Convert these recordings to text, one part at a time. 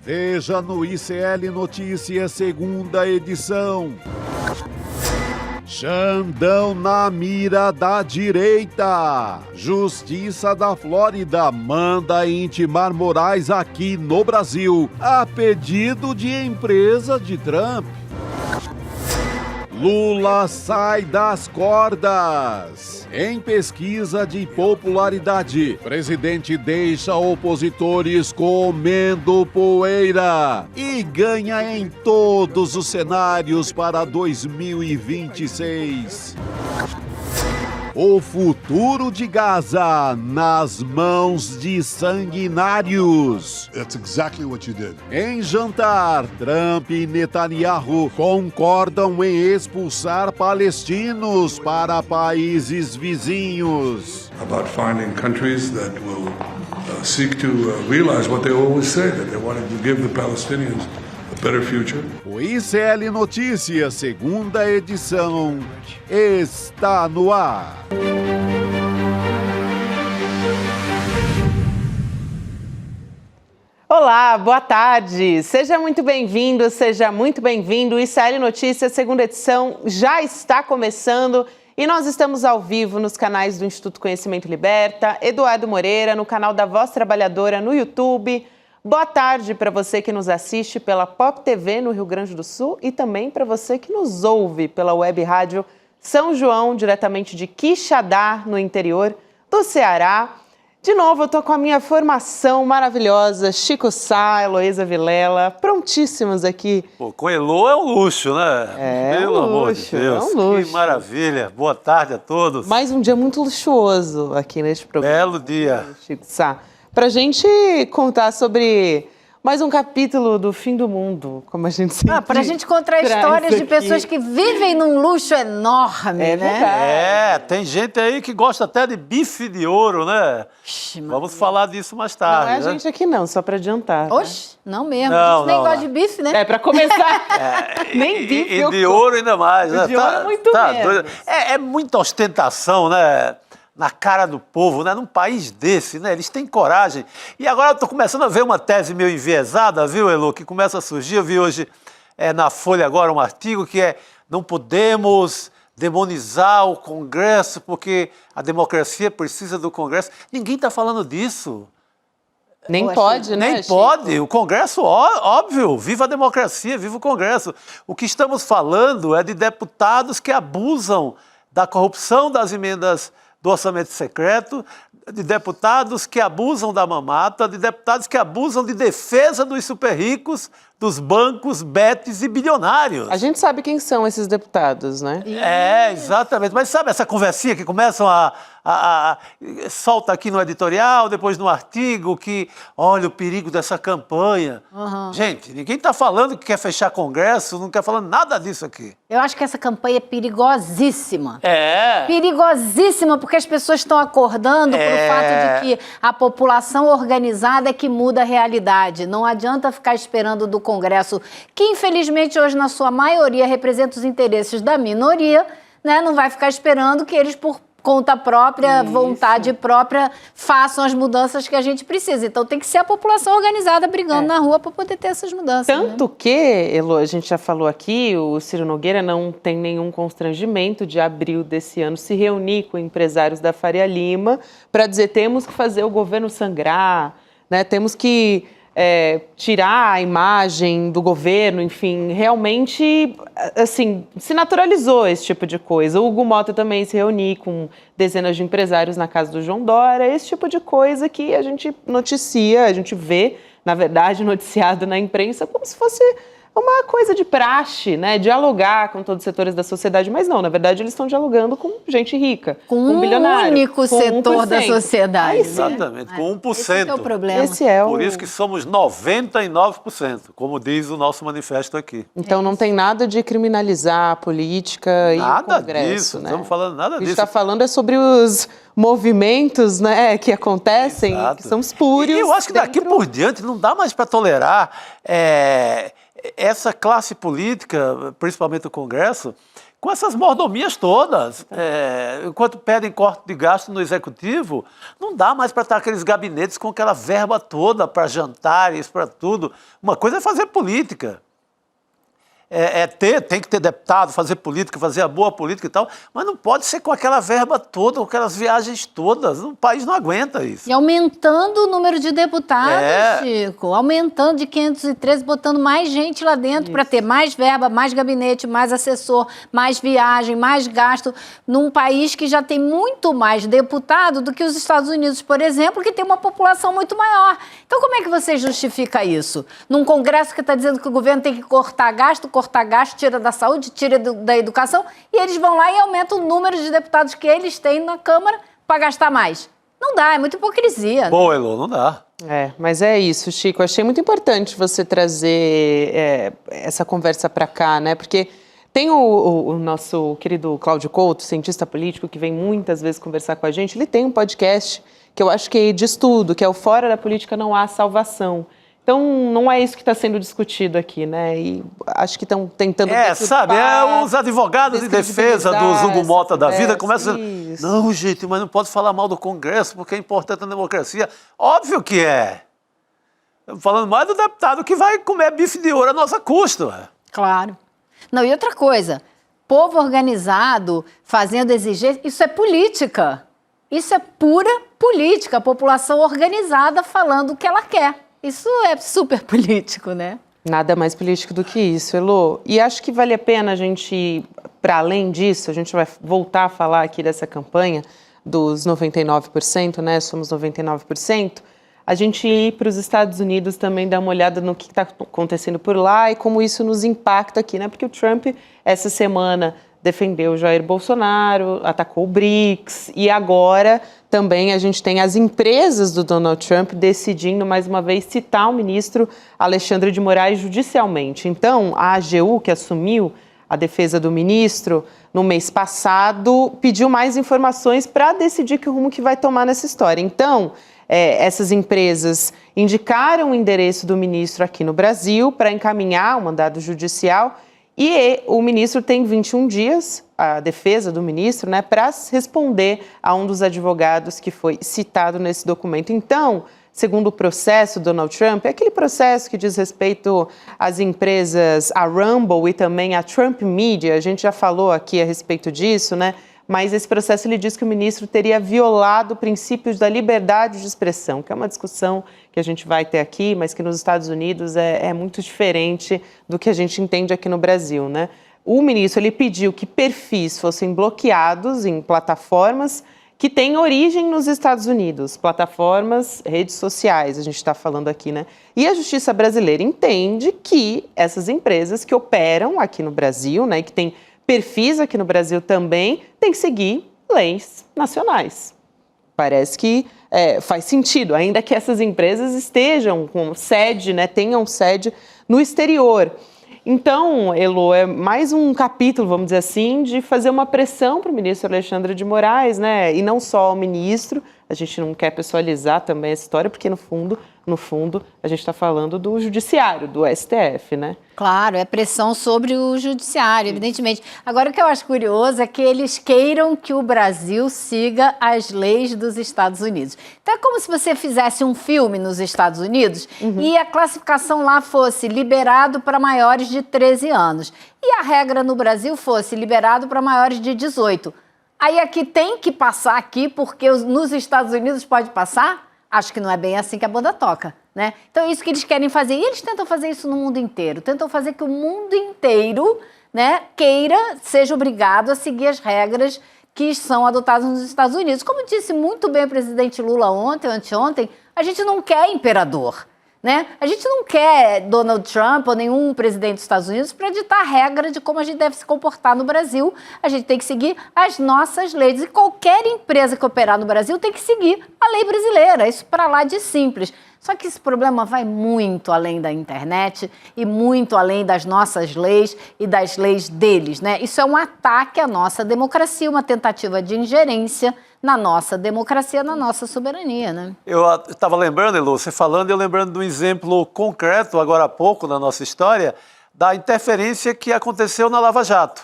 Veja no ICL Notícias, segunda edição. Xandão na mira da direita. Justiça da Flórida manda intimar Moraes aqui no Brasil, a pedido de empresa de Trump. Lula sai das cordas. Em pesquisa de popularidade, presidente deixa opositores comendo poeira e ganha em todos os cenários para 2026. O futuro de Gaza nas mãos de sanguinários. That's exactly what you did. Em jantar, Trump e Netanyahu concordam em expulsar palestinos para países vizinhos. About finding countries that will seek to realize what they always say, that they wanted to give the Palestinians a better future. O ICL Notícias, segunda edição, está no ar. Olá, boa tarde. Seja muito bem-vindo, seja muito bem-vindo. O ICL Notícias, segunda edição, já está começando e nós estamos ao vivo nos canais do Instituto Conhecimento Liberta, Eduardo Moreira, no canal da Voz Trabalhadora no YouTube. Boa tarde para você que nos assiste pela Pop TV no Rio Grande do Sul e também para você que nos ouve pela web rádio São João, diretamente de Quixadá, no interior do Ceará. De novo, eu tô com a minha formação maravilhosa, Chico Sá, Heloísa Vilela, prontíssimos aqui. Pô, com Elô é um luxo, né? Pelo amor de Deus, é um luxo. Que maravilha. Boa tarde a todos. Mais um dia muito luxuoso aqui neste programa. Belo dia. Chico Sá. Pra gente contar sobre mais um capítulo do fim do mundo, como a gente sempre pra gente contar histórias de pessoas que vivem num luxo enorme, né? Verdade. Tem gente aí que gosta até de bife de ouro, né? Vamos falar disso mais tarde. Não é a gente aqui não, só pra adiantar. Oxe, não mesmo. Não, a gente nem não, gosta não. de bife, né? É, pra começar, nem bife E eu de como. ouro ainda mais, né? De ouro muito menos. doido. É muita ostentação, né? Na cara do povo, né? Num país desse, né? Eles têm coragem. E agora eu estou começando a ver uma tese meio enviesada, viu, Elo? Que começa a surgir. Eu vi hoje na Folha agora um artigo que não podemos demonizar o Congresso porque a democracia precisa do Congresso. Ninguém está falando disso. Nem pode, né? Nem pode. O Congresso, óbvio, viva a democracia, viva o Congresso. O que estamos falando é de deputados que abusam da corrupção das emendas do orçamento secreto, de deputados que abusam da mamata, de deputados que abusam de defesa dos super ricos, dos bancos, betes e bilionários. A gente sabe quem são esses deputados, né? Exatamente. Mas sabe essa conversinha que começam solta aqui no editorial, depois no artigo, que olha o perigo dessa campanha. Gente, ninguém está falando que quer fechar Congresso, não quer falando nada disso aqui. Eu acho que essa campanha é perigosíssima. É. Perigosíssima, porque as pessoas estão acordando pro fato de que a população organizada é que muda a realidade. Não adianta ficar esperando do Congresso, que infelizmente hoje na sua maioria representa os interesses da minoria, né? Não vai ficar esperando que eles por conta própria, vontade própria, façam as mudanças que a gente precisa. Então tem que ser a população organizada brigando na rua para poder ter essas mudanças. Tanto que, Elo, a gente já falou aqui, o Ciro Nogueira não tem nenhum constrangimento de abril desse ano se reunir com empresários da Faria Lima para dizer temos que fazer o governo sangrar, né? Temos que tirar a imagem do governo, enfim, realmente, assim, se naturalizou esse tipo de coisa. O Hugo Mota também se reuniu com dezenas de empresários na casa do João Dória, esse tipo de coisa que a gente noticia, a gente vê, na verdade, noticiado na imprensa como se fosse uma coisa de praxe, né? Dialogar com todos os setores da sociedade, mas não, na verdade eles estão dialogando com gente rica, com bilionário, único setor da sociedade. Exatamente, com 1%. Esse é o problema. Esse é Por isso que somos 99%, como diz o nosso manifesto aqui. Então não tem nada de criminalizar a política e o Congresso, disso, né? não estamos falando nada disso. O que a gente está falando é sobre os movimentos, né, que acontecem, que são espúrios. E eu acho que daqui por diante não dá mais para tolerar essa classe política, principalmente o Congresso, com essas mordomias todas. Enquanto pedem corte de gasto no executivo, não dá mais para estar aqueles gabinetes com aquela verba toda para jantares, para tudo. Uma coisa é fazer política. Tem que ter deputado, fazer política, fazer a boa política e tal, mas não pode ser com aquela verba toda, com aquelas viagens todas. O país não aguenta isso. E aumentando o número de deputados, Chico, aumentando de 513, botando mais gente lá dentro para ter mais verba, mais gabinete, mais assessor, mais viagem, mais gasto, num país que já tem muito mais deputado do que os Estados Unidos, por exemplo, que tem uma população muito maior. Então, como é que você justifica isso? Num Congresso que está dizendo que o governo tem que cortar gasto, tira da saúde, tira da educação, e eles vão lá e aumentam o número de deputados que eles têm na Câmara para gastar mais. Não dá, é muita hipocrisia. Bom, Elô, não dá. Mas é isso, Chico. Achei muito importante você trazer essa conversa para cá, né? Porque tem o nosso querido Cláudio Couto, cientista político, que vem muitas vezes conversar com a gente. Ele tem um podcast que eu acho que diz tudo, que é o Fora da Política Não Há Salvação. Então, não é isso que está sendo discutido aqui, né? E acho que estão tentando... os advogados de defesa do Hugo Mota da vida começam dizendo, não, gente, mas não pode falar mal do Congresso porque é importante na democracia. Óbvio que é. Estamos falando mais do deputado que vai comer bife de ouro a nossa custa. Claro. Não, e outra coisa, povo organizado, fazendo exigência, isso é política. Isso é pura política, a população organizada falando o que ela quer. Isso é super político, né? Nada mais político do que isso, Elô. E acho que vale a pena a gente, para além disso, a gente vai voltar a falar aqui dessa campanha dos 99%, né? Somos 99%. A gente ir para os Estados Unidos também dar uma olhada no que está acontecendo por lá e como isso nos impacta aqui, né? Porque o Trump, essa semana, defendeu Jair Bolsonaro, atacou o BRICS e agora também a gente tem as empresas do Donald Trump decidindo mais uma vez citar o ministro Alexandre de Moraes judicialmente. Então, a AGU, que assumiu a defesa do ministro no mês passado, pediu mais informações para decidir que rumo que vai tomar nessa história. Então, essas empresas indicaram o endereço do ministro aqui no Brasil para encaminhar o mandado judicial. E o ministro tem 21 dias, a defesa do ministro, né, para responder a um dos advogados que foi citado nesse documento. Então, segundo o processo Donald Trump, é aquele processo que diz respeito às empresas, a Rumble e também a Trump Media, a gente já falou aqui a respeito disso, né? Mas esse processo ele diz que o ministro teria violado princípios da liberdade de expressão, que é uma discussão que a gente vai ter aqui, mas que nos Estados Unidos é muito diferente do que a gente entende aqui no Brasil, né? O ministro ele pediu que perfis fossem bloqueados em plataformas que têm origem nos Estados Unidos, plataformas, redes sociais, a gente está falando aqui, né? E a justiça brasileira entende que essas empresas que operam aqui no Brasil, né, que têm perfis aqui no Brasil também, tem que seguir leis nacionais. Parece que faz sentido, ainda que essas empresas estejam com sede, né, tenham sede no exterior. Então, Elô, é mais um capítulo, vamos dizer assim, de fazer uma pressão para o ministro Alexandre de Moraes, né? E não só ao ministro, a gente não quer pessoalizar também essa história, porque no fundo, a gente está falando do judiciário, do STF, né? Claro, é pressão sobre o judiciário, evidentemente. Agora, o que eu acho curioso é que eles queiram que o Brasil siga as leis dos Estados Unidos. Então, é como se você fizesse um filme nos Estados Unidos e a classificação lá fosse liberado para maiores de 13 anos. E a regra no Brasil fosse liberado para maiores de 18. Aí aqui tem que passar aqui, porque nos Estados Unidos pode passar? Acho que não é bem assim que a banda toca, né? Então é isso que eles querem fazer. E eles tentam fazer isso no mundo inteiro. Tentam fazer que o mundo inteiro, né, seja obrigado a seguir as regras que são adotadas nos Estados Unidos. Como disse muito bem o presidente Lula ontem, anteontem, a gente não quer imperador, né? A gente não quer Donald Trump ou nenhum presidente dos Estados Unidos para ditar a regra de como a gente deve se comportar no Brasil. A gente tem que seguir as nossas leis. E qualquer empresa que operar no Brasil tem que seguir a lei brasileira. Isso para lá de simples. Só que esse problema vai muito além da internet e muito além das nossas leis e das leis deles, né? Isso é um ataque à nossa democracia, uma tentativa de ingerência na nossa democracia, na nossa soberania, né? Eu estava lembrando, Elô, você falando, eu lembrando de um exemplo concreto, agora há pouco, na nossa história, da interferência que aconteceu na Lava Jato.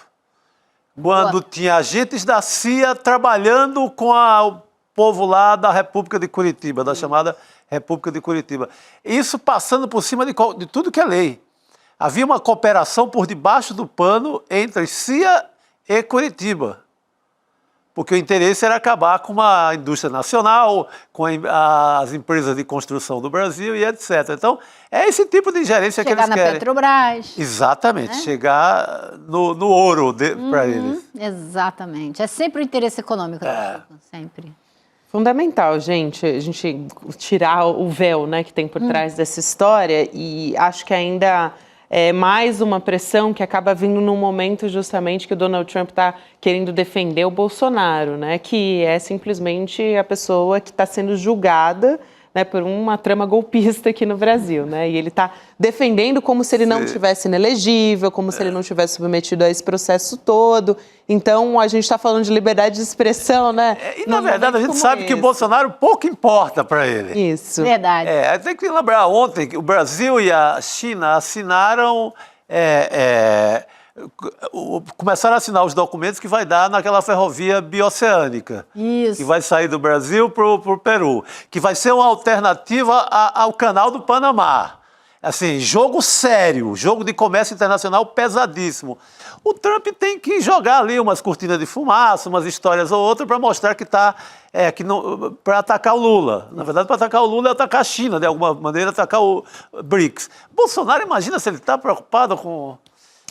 Quando tinha agentes da CIA trabalhando com o povo lá da República de Curitiba, da chamada República de Curitiba. Isso passando por cima de tudo que é lei. Havia uma cooperação por debaixo do pano entre CIA e Curitiba. Porque o interesse era acabar com a indústria nacional, com as empresas de construção do Brasil e etc. Então, é esse tipo de ingerência que eles querem. Chegar na Petrobras. Exatamente, chegar no ouro para eles. Exatamente. É sempre o interesse econômico. Sempre. Fundamental, gente, a gente tirar o véu, né, que tem por trás dessa história, e acho que ainda é mais uma pressão que acaba vindo num momento justamente que o Donald Trump está querendo defender o Bolsonaro, né, que é simplesmente a pessoa que está sendo julgada, né, por uma trama golpista aqui no Brasil, né? E ele está defendendo como se ele não tivesse inelegível, como se ele não tivesse submetido a esse processo todo. Então, a gente está falando de liberdade de expressão, né? E, na verdade, a gente sabe que o Bolsonaro pouco importa para ele. Isso. Verdade. Tem que lembrar, ontem, que o Brasil e a China assinaram... começaram a assinar os documentos que vai dar naquela ferrovia bioceânica. Isso. Que vai sair do Brasil para o Peru. Que vai ser uma alternativa ao Canal do Panamá. Assim, jogo sério, jogo de comércio internacional pesadíssimo. O Trump tem que jogar ali umas cortinas de fumaça, umas histórias ou outras para mostrar que está... para atacar o Lula. Na verdade, para atacar o Lula é atacar a China, de alguma maneira, atacar o BRICS. Bolsonaro, imagina se ele está preocupado com...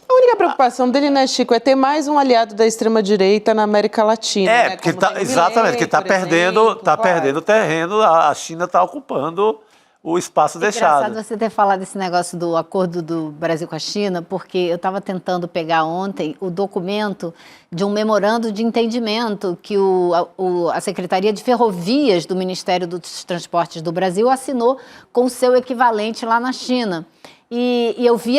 A única preocupação dele, né, Chico, é ter mais um aliado da extrema-direita na América Latina. Né? Porque exatamente, que está perdendo terreno, a China está ocupando o espaço deixado. Engraçado você ter falado desse negócio do acordo do Brasil com a China, porque eu estava tentando pegar ontem o documento de um memorando de entendimento que a Secretaria de Ferrovias do Ministério dos Transportes do Brasil assinou com o seu equivalente lá na China. E eu vi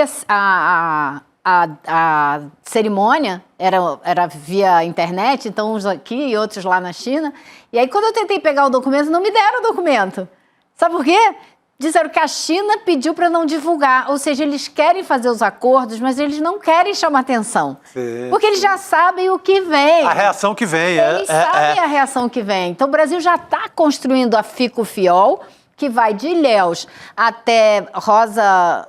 a cerimônia era via internet, então uns aqui e outros lá na China. E aí, quando eu tentei pegar o documento, não me deram o documento. Sabe por quê? Disseram que a China pediu para não divulgar. Ou seja, eles querem fazer os acordos, mas eles não querem chamar atenção. Sim, porque eles já sabem o que vem. A reação que vem. Eles sabem a reação que vem. Então, o Brasil já está construindo a Fico-Fiol, que vai de Ilhéus até Rosa...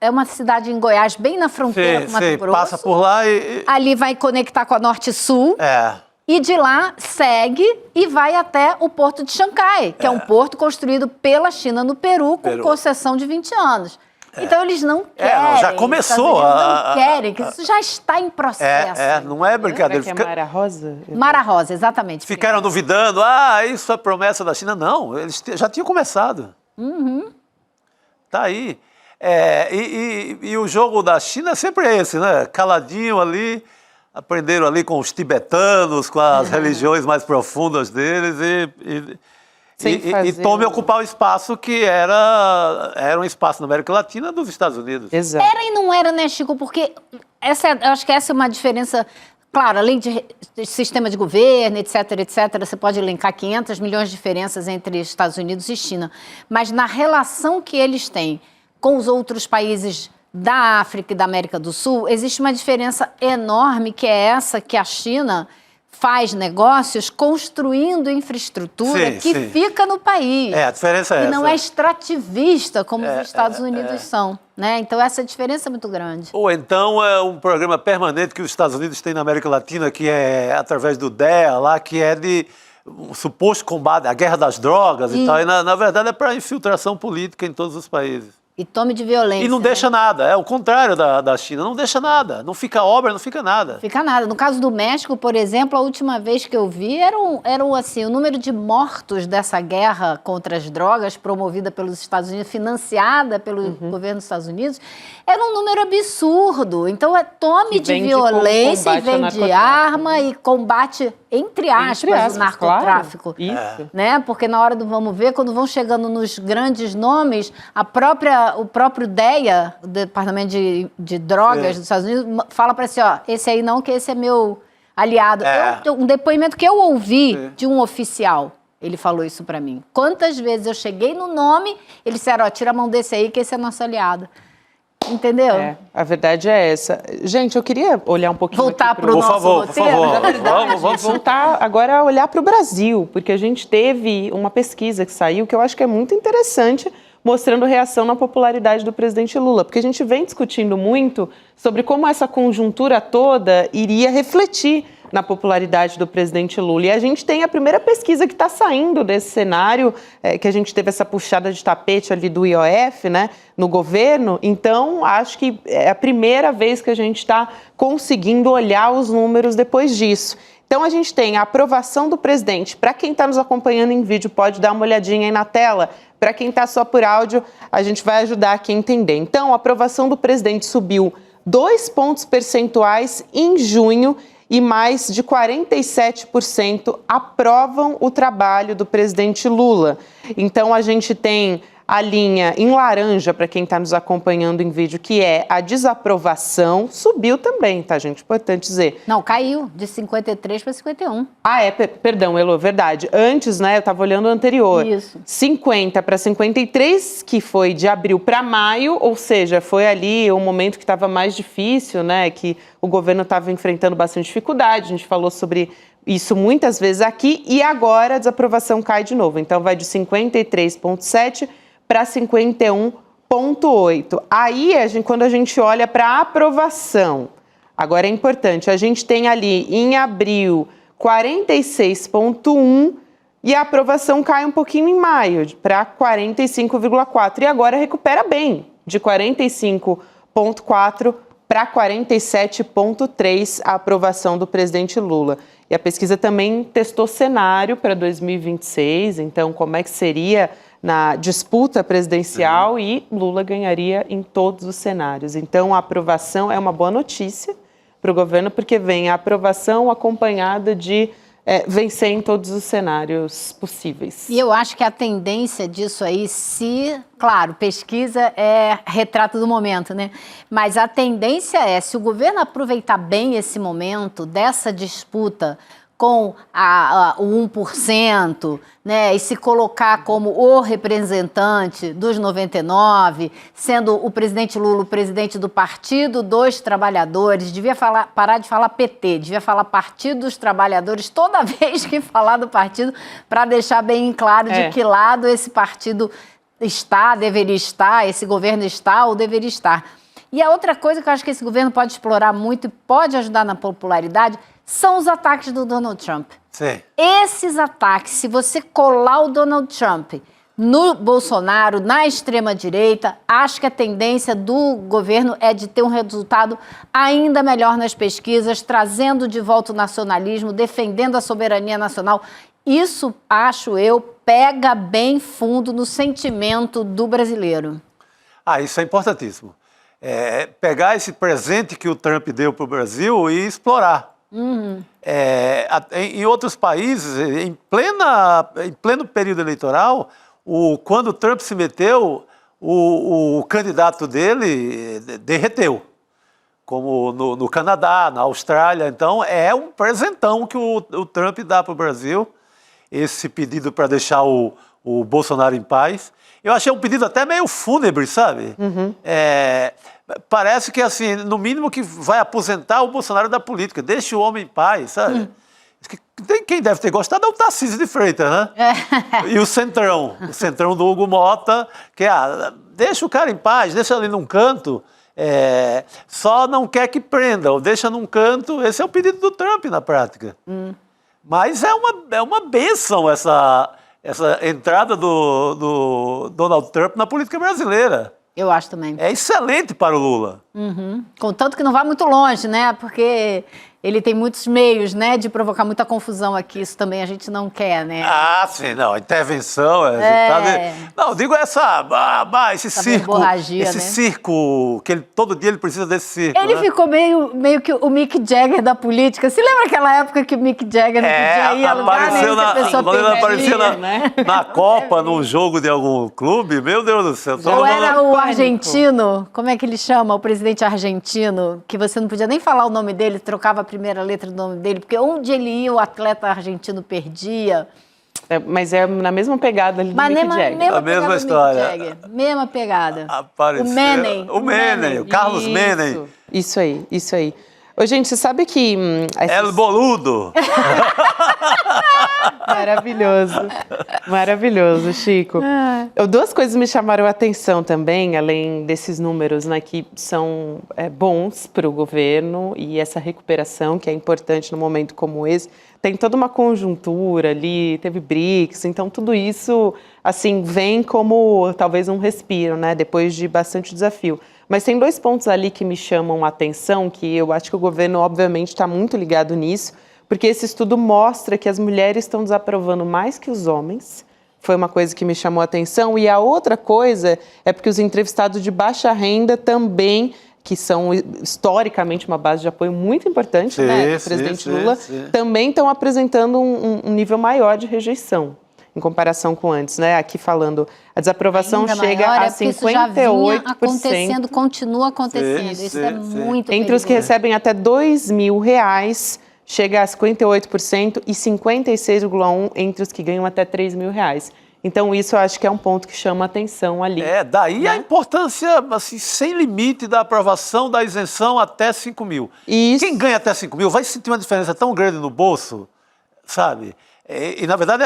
é uma cidade em Goiás, bem na fronteira com Mato Grosso. Passa por lá e... Ali vai conectar com a Norte-Sul. E de lá segue e vai até o Porto de Xangai, que é um porto construído pela China no Peru, com concessão de 20 anos. Então, eles não querem. Já começou. Não querem, que isso já está em processo. Não é brincadeira. Será que é Mara Rosa? Mara Rosa, exatamente. Ficaram duvidando, isso é promessa da China. Não, eles já tinham começado. Tá aí. E o jogo da China é sempre esse, né? Caladinho ali, aprenderam ali com os tibetanos, com as religiões mais profundas deles e tome ocupar o espaço que era um espaço na América Latina dos Estados Unidos. Exato. Era e não era, né, Chico? Porque eu acho que essa é uma diferença... Claro, além de sistema de governo, etc., você pode elencar 500 milhões de diferenças entre Estados Unidos e China. Mas na relação que eles têm com os outros países da África e da América do Sul, existe uma diferença enorme, que é essa que a China faz negócios construindo infraestrutura que fica no país. A diferença é essa. E não é extrativista como os Estados Unidos são. Né? Então, essa diferença é muito grande. Ou então é um programa permanente que os Estados Unidos têm na América Latina, que é através do DEA, lá, que é de um suposto combate à guerra das drogas e tal. E, na verdade, é para infiltração política em todos os países. E tome de violência. E não deixa nada, é o contrário da China, não deixa nada, não fica obra, não fica nada. Fica nada. No caso do México, por exemplo, a última vez que eu vi era assim, o número de mortos dessa guerra contra as drogas promovida pelos Estados Unidos, financiada pelo governo dos Estados Unidos, era um número absurdo. Então, tome de violência e vende arma e combate, entre aspas, o narcotráfico. Claro. Isso. Né? Porque na hora do vamos ver, quando vão chegando nos grandes nomes, o próprio DEA, o Departamento de Drogas dos Estados Unidos, fala para si, esse aí não, que esse é meu aliado. Um depoimento que eu ouvi de um oficial, ele falou isso para mim. Quantas vezes eu cheguei no nome, eles disseram, tira a mão desse aí, que esse é nosso aliado. entendeu? A verdade é essa. Gente, eu queria olhar um pouquinho Voltar aqui para o nosso roteiro. Por favor. Na verdade, vamos voltar agora a olhar para o Brasil, porque a gente teve uma pesquisa que saiu que eu acho que é muito interessante, mostrando reação na popularidade do presidente Lula, porque a gente vem discutindo muito sobre como essa conjuntura toda iria refletir na popularidade do presidente Lula. E a gente tem a primeira pesquisa que está saindo desse cenário, que a gente teve essa puxada de tapete ali do IOF, né, no governo. Então, acho que é a primeira vez que a gente está conseguindo olhar os números depois disso. Então, a gente tem a aprovação do presidente. Para quem está nos acompanhando em vídeo, pode dar uma olhadinha aí na tela. Para quem está só por áudio, a gente vai ajudar aqui a entender. Então, a aprovação do presidente subiu 2 pontos percentuais em junho e mais de 47% aprovam o trabalho do presidente Lula. Então, a gente tem a linha em laranja, para quem está nos acompanhando em vídeo, que é a desaprovação, subiu também, tá, gente? Importante dizer. Não, caiu de 53 para 51. Perdão, Elô, verdade. Antes, né, eu estava olhando o anterior. Isso. 50 para 53, que foi de abril para maio, ou seja, foi ali o momento que estava mais difícil, né, que o governo estava enfrentando bastante dificuldade. A gente falou sobre isso muitas vezes aqui, e agora a desaprovação cai de novo. Então, vai de 53,7 para 51,8. Aí, quando a gente olha para a aprovação, agora é importante, a gente tem ali em abril 46,1 e a aprovação cai um pouquinho em maio para 45,4 e agora recupera bem, de 45,4 para 47,3 a aprovação do presidente Lula. E a pesquisa também testou cenário para 2026, então como é que seria na disputa presidencial e Lula ganharia em todos os cenários. Então, a aprovação é uma boa notícia para o governo, porque vem a aprovação acompanhada de vencer em todos os cenários possíveis. E eu acho que a tendência disso aí, claro, pesquisa é retrato do momento, né? Mas a tendência é, se o governo aproveitar bem esse momento dessa disputa com o 1%, né, e se colocar como o representante dos 99, sendo o presidente Lula o presidente do Partido dos Trabalhadores, devia parar de falar PT, devia falar Partido dos Trabalhadores toda vez que falar do partido, para deixar bem claro de que lado esse partido está, deveria estar, esse governo está ou deveria estar. E a outra coisa que eu acho que esse governo pode explorar muito e pode ajudar na popularidade são os ataques do Donald Trump. Sim. Esses ataques, se você colar o Donald Trump no Bolsonaro, na extrema-direita, acho que a tendência do governo é de ter um resultado ainda melhor nas pesquisas, trazendo de volta o nacionalismo, defendendo a soberania nacional. Isso, acho eu, pega bem fundo no sentimento do brasileiro. Isso é importantíssimo. Pegar esse presente que o Trump deu para o Brasil e explorar. Em outros países, em pleno período eleitoral, quando o Trump se meteu, o candidato dele derreteu, como no Canadá, na Austrália. Então, é um presentão que o Trump dá para o Brasil, esse pedido para deixar o Bolsonaro em paz. Eu achei um pedido até meio fúnebre, sabe? Parece que, assim, no mínimo que vai aposentar o Bolsonaro da política. Deixa o homem em paz, sabe? Quem deve ter gostado é o Tarcísio de Freitas, né? E o Centrão do Hugo Mota, que deixa o cara em paz, deixa ele num canto, só não quer que prenda, ou deixa num canto. Esse é o pedido do Trump, na prática. Mas é uma bênção essa entrada do Donald Trump na política brasileira. Eu acho também. É excelente para o Lula. Contanto que não vá muito longe, né? Porque ele tem muitos meios, né, de provocar muita confusão aqui. Isso também a gente não quer, né? Sim, não. A intervenção... Não, digo esse circo... Esse circo, que todo dia ele precisa desse circo. Ele ficou meio que o Mick Jagger da política. Você lembra aquela época que o Mick Jagger não podia ir a lugar nenhum que a pessoa quando ele aparecia na Copa, num jogo de algum clube? Meu Deus do céu. Ou era o argentino, como é que ele chama? O presidente argentino, que você não podia nem falar o nome dele, trocava a primeira letra do nome dele, porque onde ele ia, o atleta argentino perdia. Mas é na mesma pegada ali do Mas Mick mesma Jagger. A mesma pegada do Mick história. Jagger, mesma pegada. Apareceu. O Menem. O Menem, o Carlos Isso. Menem. Isso aí, isso aí. Ô, gente, você sabe que... El Boludo. Maravilhoso. Maravilhoso, Chico. Duas coisas me chamaram a atenção também, além desses números, né, que são bons para o governo e essa recuperação que é importante num momento como esse. Tem toda uma conjuntura ali, teve BRICS, então tudo isso, assim, vem como talvez um respiro, né, depois de bastante desafio. Mas tem dois pontos ali que me chamam a atenção, que eu acho que o governo, obviamente, está muito ligado nisso, porque esse estudo mostra que as mulheres estão desaprovando mais que os homens. Foi uma coisa que me chamou a atenção. E a outra coisa é porque os entrevistados de baixa renda também, que são historicamente uma base de apoio muito importante, né, do presidente Lula, também estão apresentando um nível maior de rejeição, em comparação com antes, né? Aqui falando, a desaprovação Ainda chega maior, a porque isso já vinha 58%. acontecendo, continua acontecendo. Isso é muito Entre os que perigoso. recebem até R$2.000, chega a 58% e 56,1% entre os que ganham até R$3.000. Então, isso eu acho que é um ponto que chama atenção ali. Daí a importância, assim, sem limite da aprovação da isenção até 5 mil. Isso. Quem ganha até 5 mil vai sentir uma diferença tão grande no bolso, sabe? E na verdade,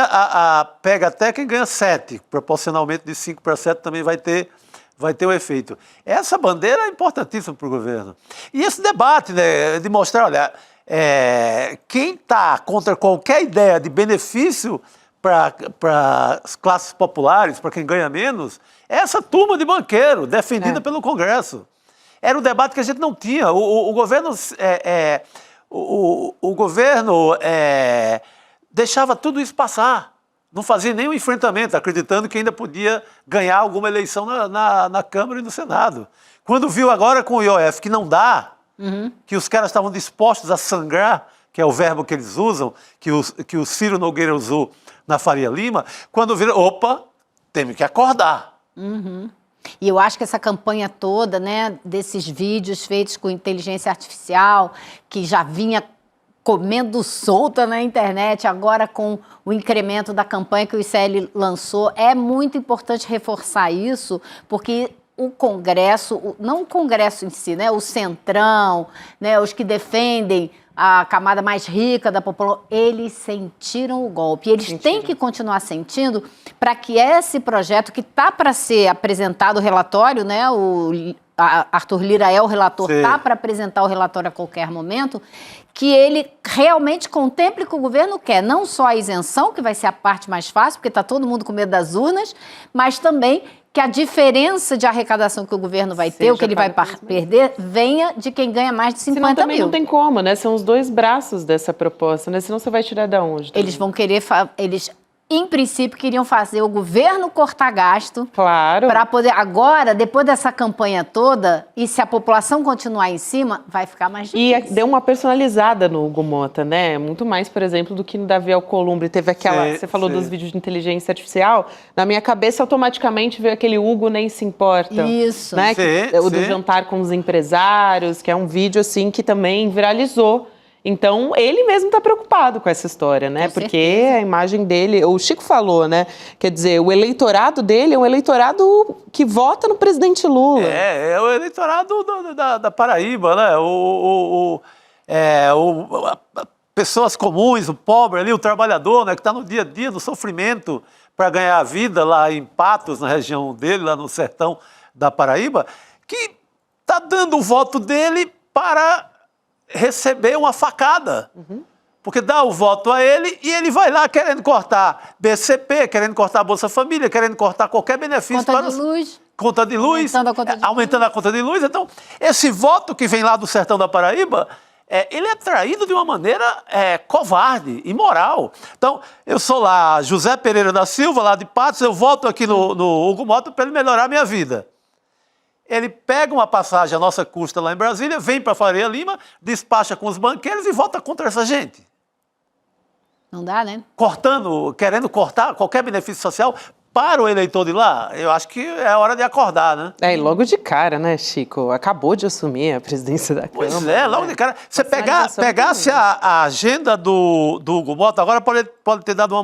pega até quem ganha 7, proporcionalmente de 5 para 7 também vai ter um efeito. Essa bandeira é importantíssima para o governo. E esse debate, né, de mostrar, olha, quem está contra qualquer ideia de benefício para as classes populares, para quem ganha menos, é essa turma de banqueiro defendida pelo Congresso. Era um debate que a gente não tinha. O governo... o governo deixava tudo isso passar, não fazia nenhum enfrentamento, acreditando que ainda podia ganhar alguma eleição na Câmara e no Senado. Quando viu agora com o IOF que não dá, que os caras estavam dispostos a sangrar, que é o verbo que eles usam, que o Ciro Nogueira usou na Faria Lima, quando viram, opa, temos que acordar. E eu acho que essa campanha toda, né, desses vídeos feitos com inteligência artificial, que já vinha comendo solta na internet, agora com o incremento da campanha que o ICL lançou, é muito importante reforçar isso, porque o Congresso, não o Congresso em si, né, o Centrão, né, os que defendem a camada mais rica da população, eles sentiram o golpe. E eles têm que continuar sentindo para que esse projeto que está para ser apresentado, o relatório, né, Arthur Lira é o relator, está para apresentar o relatório a qualquer momento, que ele realmente contemple que o governo quer não só a isenção, que vai ser a parte mais fácil, porque está todo mundo com medo das urnas, mas também que a diferença de arrecadação que o governo vai ter, o que ele vai perder, venha de quem ganha mais de 50 Senão também mil. não tem como, né? São os dois braços dessa proposta, né? Senão você vai tirar da onde? Também? Eles vão querer, eles em princípio queriam fazer o governo cortar gasto. Claro. Para poder, agora, depois dessa campanha toda, e se a população continuar em cima, vai ficar mais difícil. E deu uma personalizada no Hugo Mota, né? Muito mais, por exemplo, do que no Davi Alcolumbre. Teve aquela, você falou dos vídeos de inteligência artificial, na minha cabeça automaticamente veio aquele Hugo nem se importa. Isso. Né? O do jantar com os empresários, que é um vídeo assim que também viralizou. Então, ele mesmo está preocupado com essa história, né? Com Porque certeza. a imagem dele, o Chico falou, né? Quer dizer, o eleitorado dele é um eleitorado que vota no presidente Lula. É o eleitorado da Paraíba, né? Pessoas comuns, o pobre ali, o trabalhador, né? Que está no dia a dia, no sofrimento para ganhar a vida lá em Patos, na região dele, lá no sertão da Paraíba, que está dando o voto dele para receber uma facada. Porque dá o voto a ele e ele vai lá querendo cortar BCP, querendo cortar Bolsa Família, querendo cortar qualquer benefício. Conta de luz. Conta de luz. Aumentando a conta de luz. Então, esse voto que vem lá do sertão da Paraíba, ele é traído de uma maneira covarde, imoral. Então, eu sou lá José Pereira da Silva, lá de Patos, eu voto aqui no Hugo Mota para ele melhorar a minha vida. Ele pega uma passagem à nossa custa lá em Brasília, vem para Faria Lima, despacha com os banqueiros e vota contra essa gente. Não dá, né? Querendo cortar qualquer benefício social para o eleitor de lá, eu acho que é hora de acordar, né? E logo de cara, né, Chico? Acabou de assumir a presidência da Câmara. Pois é, logo de cara. Você Sinalização pegasse também. a agenda do Hugo Mota, agora pode ter dado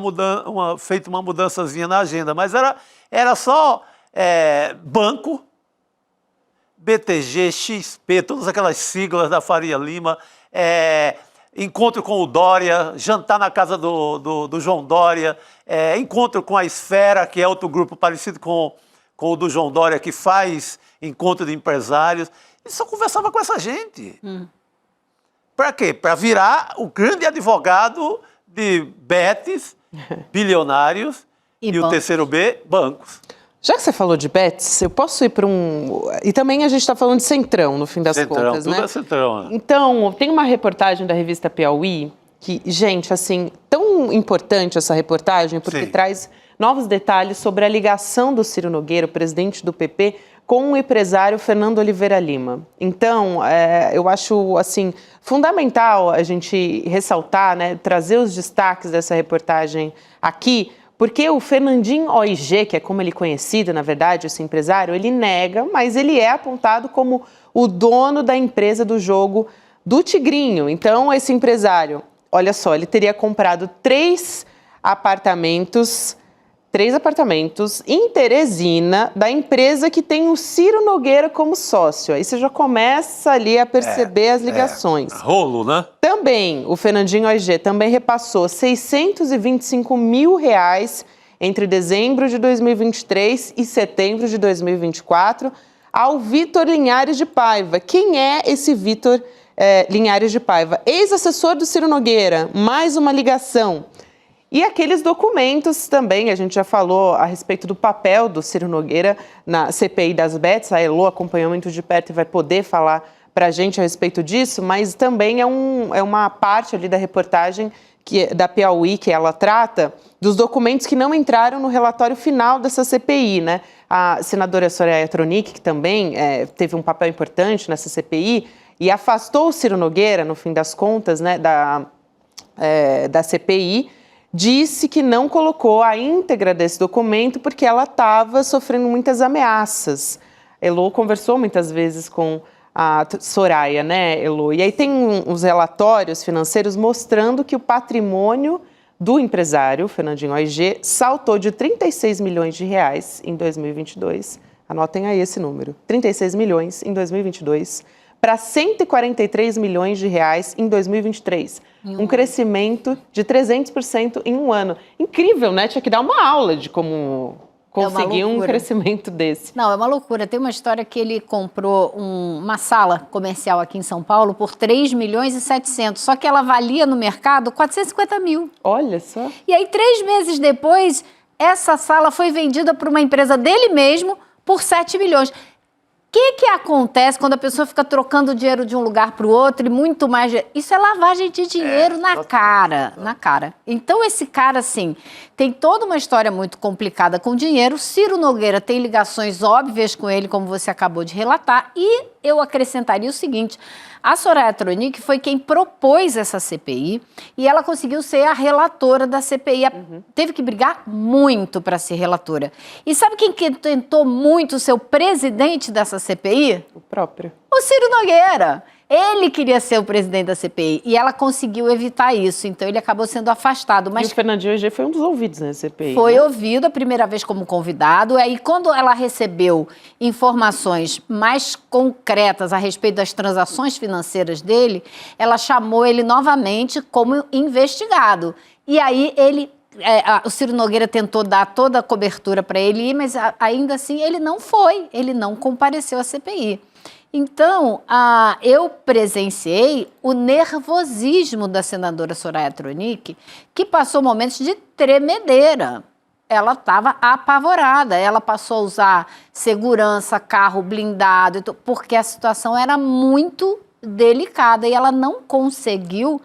feito uma mudançazinha na agenda, mas era só banco, BTG, XP, todas aquelas siglas da Faria Lima, encontro com o Dória, jantar na casa do João Dória, encontro com a Esfera, que é outro grupo parecido com o do João Dória, que faz encontro de empresários. Ele só conversava com essa gente. Para quê? Para virar o grande advogado de betes, bilionários e o terceiro B, bancos. Já que você falou de Betis, eu posso ir para um... E também a gente está falando de Centrão, no fim das contas, tudo né? é Centrão. Né? Então, tem uma reportagem da revista Piauí que, gente, assim, tão importante essa reportagem, porque Sim. traz novos detalhes sobre a ligação do Ciro Nogueira, o presidente do PP, com o empresário Fernando Oliveira Lima. Então, eu acho, assim, fundamental a gente ressaltar, né, trazer os destaques dessa reportagem aqui, porque o Fernandinho OIG, que é como ele é conhecido, na verdade, esse empresário, ele nega, mas ele é apontado como o dono da empresa do jogo do Tigrinho. Então, esse empresário, olha só, ele teria comprado 3 apartamentos em Teresina, da empresa que tem o Ciro Nogueira como sócio. Aí você já começa ali a perceber as ligações. Rolo, né? Também, o Fernandinho OIG também repassou R$ 625 mil entre dezembro de 2023 e setembro de 2024 ao Vitor Linhares de Paiva. Quem é esse Vitor Linhares de Paiva? Ex-assessor do Ciro Nogueira, mais uma ligação. E aqueles documentos também, a gente já falou a respeito do papel do Ciro Nogueira na CPI das Betis, a Elô acompanhou muito de perto e vai poder falar para a gente a respeito disso, mas também é uma parte ali da reportagem da Piauí que ela trata dos documentos que não entraram no relatório final dessa CPI, né? A senadora Soraya Tronic, que também teve um papel importante nessa CPI e afastou o Ciro Nogueira, no fim das contas, né, da CPI, disse que não colocou a íntegra desse documento porque ela estava sofrendo muitas ameaças. Elô conversou muitas vezes com a Soraya, né, Elô? E aí tem uns relatórios financeiros mostrando que o patrimônio do empresário, Fernandinho OIG, saltou de 36 milhões de reais em 2022, anotem aí esse número, 36 milhões em 2022, para 143 milhões de reais em 2023. Um crescimento de 300% em um ano. Incrível, né? Tinha que dar uma aula de como conseguir um crescimento desse. Não, é uma loucura. Tem uma história que ele comprou uma sala comercial aqui em São Paulo por 3 milhões e 700, só que ela valia no mercado 450 mil. Olha só. E aí, 3 meses depois, essa sala foi vendida para uma empresa dele mesmo por 7 milhões. O que acontece quando a pessoa fica trocando dinheiro de um lugar para o outro e muito mais... Isso é lavagem de dinheiro na cara. Então, esse cara, assim, tem toda uma história muito complicada com dinheiro. Ciro Nogueira tem ligações óbvias com ele, como você acabou de relatar. E eu acrescentaria o seguinte... A Soraya Tronic foi quem propôs essa CPI e ela conseguiu ser a relatora da CPI. Teve que brigar muito para ser relatora. E sabe quem que tentou muito ser o presidente dessa CPI? O próprio. O Ciro Nogueira. Ele queria ser o presidente da CPI e ela conseguiu evitar isso, então ele acabou sendo afastado. Mas e o Fernandinho OIG foi um dos ouvidos na CPI. Foi ouvido a primeira vez como convidado, aí quando ela recebeu informações mais concretas a respeito das transações financeiras dele, ela chamou ele novamente como investigado. E aí o Ciro Nogueira tentou dar toda a cobertura para ele ir, mas ainda assim ele não compareceu à CPI. Então, eu presenciei o nervosismo da senadora Soraya Tronic, que passou momentos de tremedeira. Ela estava apavorada, ela passou a usar segurança, carro blindado, porque a situação era muito delicada e ela não conseguiu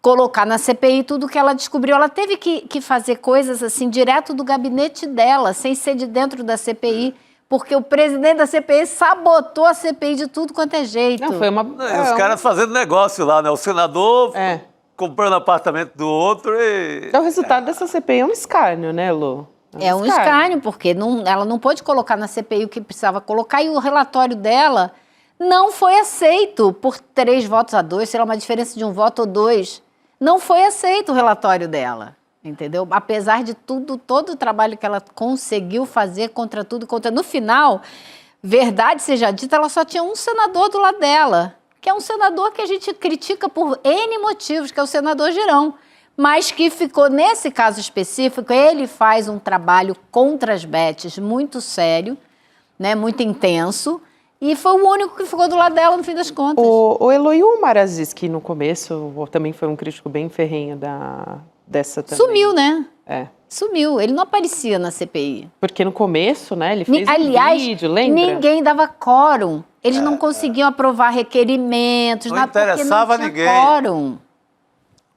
colocar na CPI tudo o que ela descobriu. Ela teve que fazer coisas assim direto do gabinete dela, sem ser de dentro da CPI. Porque o presidente da CPI sabotou a CPI de tudo quanto é jeito. Não, foi os caras fazendo negócio lá, né? O senador comprando apartamento do outro e... Então, o resultado dessa CPI é um escárnio, né, Lô? É um escárnio, porque ela não pôde colocar na CPI o que precisava colocar e o relatório dela não foi aceito por 3-2, sei lá, uma diferença de 1 voto ou 2. Não foi aceito o relatório dela, entendeu? Apesar de tudo, todo o trabalho que ela conseguiu fazer contra tudo, no final, verdade seja dita, ela só tinha um senador do lado dela, que é um senador que a gente critica por N motivos, que é o senador Girão. Mas que ficou, nesse caso específico, ele faz um trabalho contra as bets muito sério, né, muito intenso, e foi o único que ficou do lado dela, no fim das contas. O Eloy, o Omar Aziz, que no começo também foi um crítico bem ferrenho dessa também. Sumiu, né? É. Sumiu, ele não aparecia na CPI. Porque no começo, né, ele fez Aliás, um vídeo, lembra? ninguém dava quórum. Eles não conseguiam aprovar requerimentos, Não interessava porque não tinha ninguém. quórum.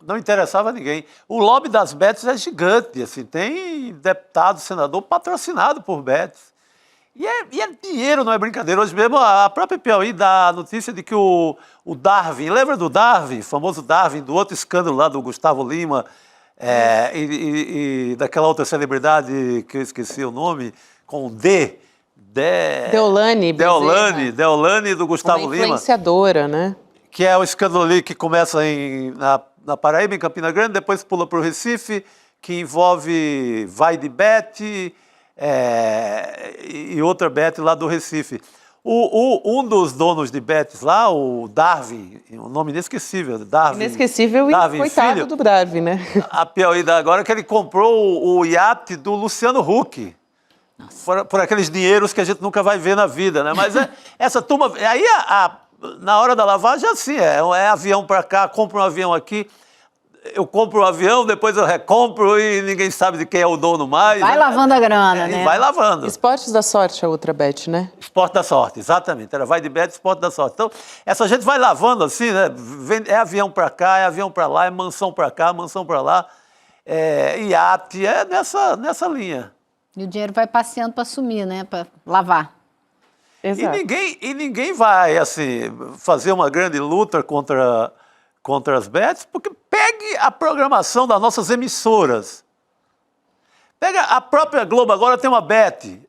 Não interessava a ninguém. O lobby das bets é gigante, assim, tem deputado, senador patrocinado por bets. E é dinheiro, não é brincadeira. Hoje mesmo a própria Piauí dá a notícia de que o Darwin, lembra do Darwin, famoso Darwin, do outro escândalo lá do Gustavo Lima, e daquela outra celebridade que eu esqueci o nome, com o Deolane do Gustavo uma Lima. Influenciadora, né? Que é o escândalo ali que começa na Paraíba, em Campina Grande, depois pula para o Recife, que envolve Vai de Bet e outra Bet lá do Recife. Um dos donos de bets lá, o Darwin, um nome inesquecível, Darwin. Inesquecível e Darwin coitado Filho, do Darwin, né? A Piauí dá agora que ele comprou o iate do Luciano Huck. Por aqueles dinheiros que a gente nunca vai ver na vida, né? Mas essa turma... Aí na hora da lavagem é assim, é avião para cá, compra um avião aqui, eu compro um avião, depois eu recompro e ninguém sabe de quem é o dono mais. Vai lavando a grana, né? E vai lavando. Esportes da Sorte, a outra bet, né? Esporte da Sorte, exatamente. Era Vai de Bet, Esporte da Sorte. Então, essa gente vai lavando assim, né? É avião para cá, é avião para lá, é mansão para cá, mansão para lá, iate, é nessa linha. E o dinheiro vai passeando para sumir, né? Para lavar. Exato. E ninguém vai, assim, fazer uma grande luta contra as bets, porque pegue a programação das nossas emissoras. Pega a própria Globo, agora tem uma bet,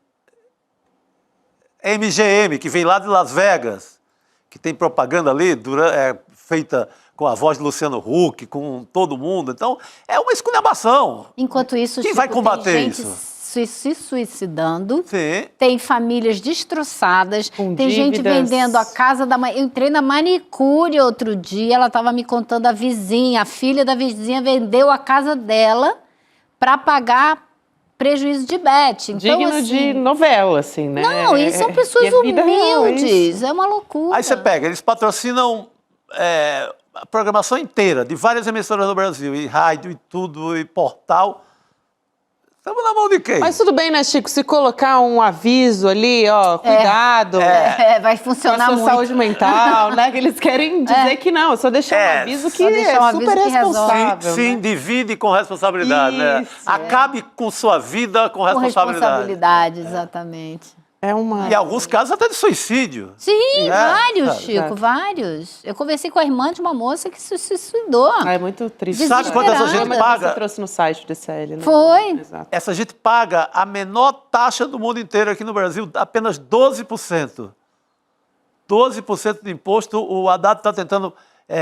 MGM, que vem lá de Las Vegas, que tem propaganda ali, feita com a voz de Luciano Huck, com todo mundo. Então, é uma esculhambação. Enquanto isso, Quem vai combater tem gente isso? se suicidando, Sim. tem famílias destroçadas, Com tem gente dívidas. vendendo a casa da mãe. Eu entrei na manicure outro dia, ela estava me contando a vizinha, a filha da vizinha vendeu a casa dela para pagar prejuízo de bet. Então, Digno assim, de novela, assim, né? Não, e são pessoas e a vida real, é humildes, isso. é uma loucura. Aí você pega, eles patrocinam a programação inteira de várias emissoras do Brasil, e rádio, e tudo, e portal. Estamos na mão de quem? Mas tudo bem, né, Chico? Se colocar um aviso ali, ó, cuidado. Vai Com a funcionar sua muito. saúde mental, né? Que eles querem dizer que não, só deixar um aviso que deixar um é aviso super que resolve. responsável. Se né? divide com responsabilidade, né? Isso, Acabe com sua vida com Com responsabilidade. responsabilidade, exatamente. É uma... E alguns casos até de suicídio. Sim, vários, sabe? Chico, vários. Eu conversei com a irmã de uma moça que se suicidou. É muito triste. Sabe quanto essa gente Mas paga? Você trouxe no site do CL, né? Foi. Exato. Essa gente paga a menor taxa do mundo inteiro aqui no Brasil, apenas 12%. 12% de imposto, o Haddad está tentando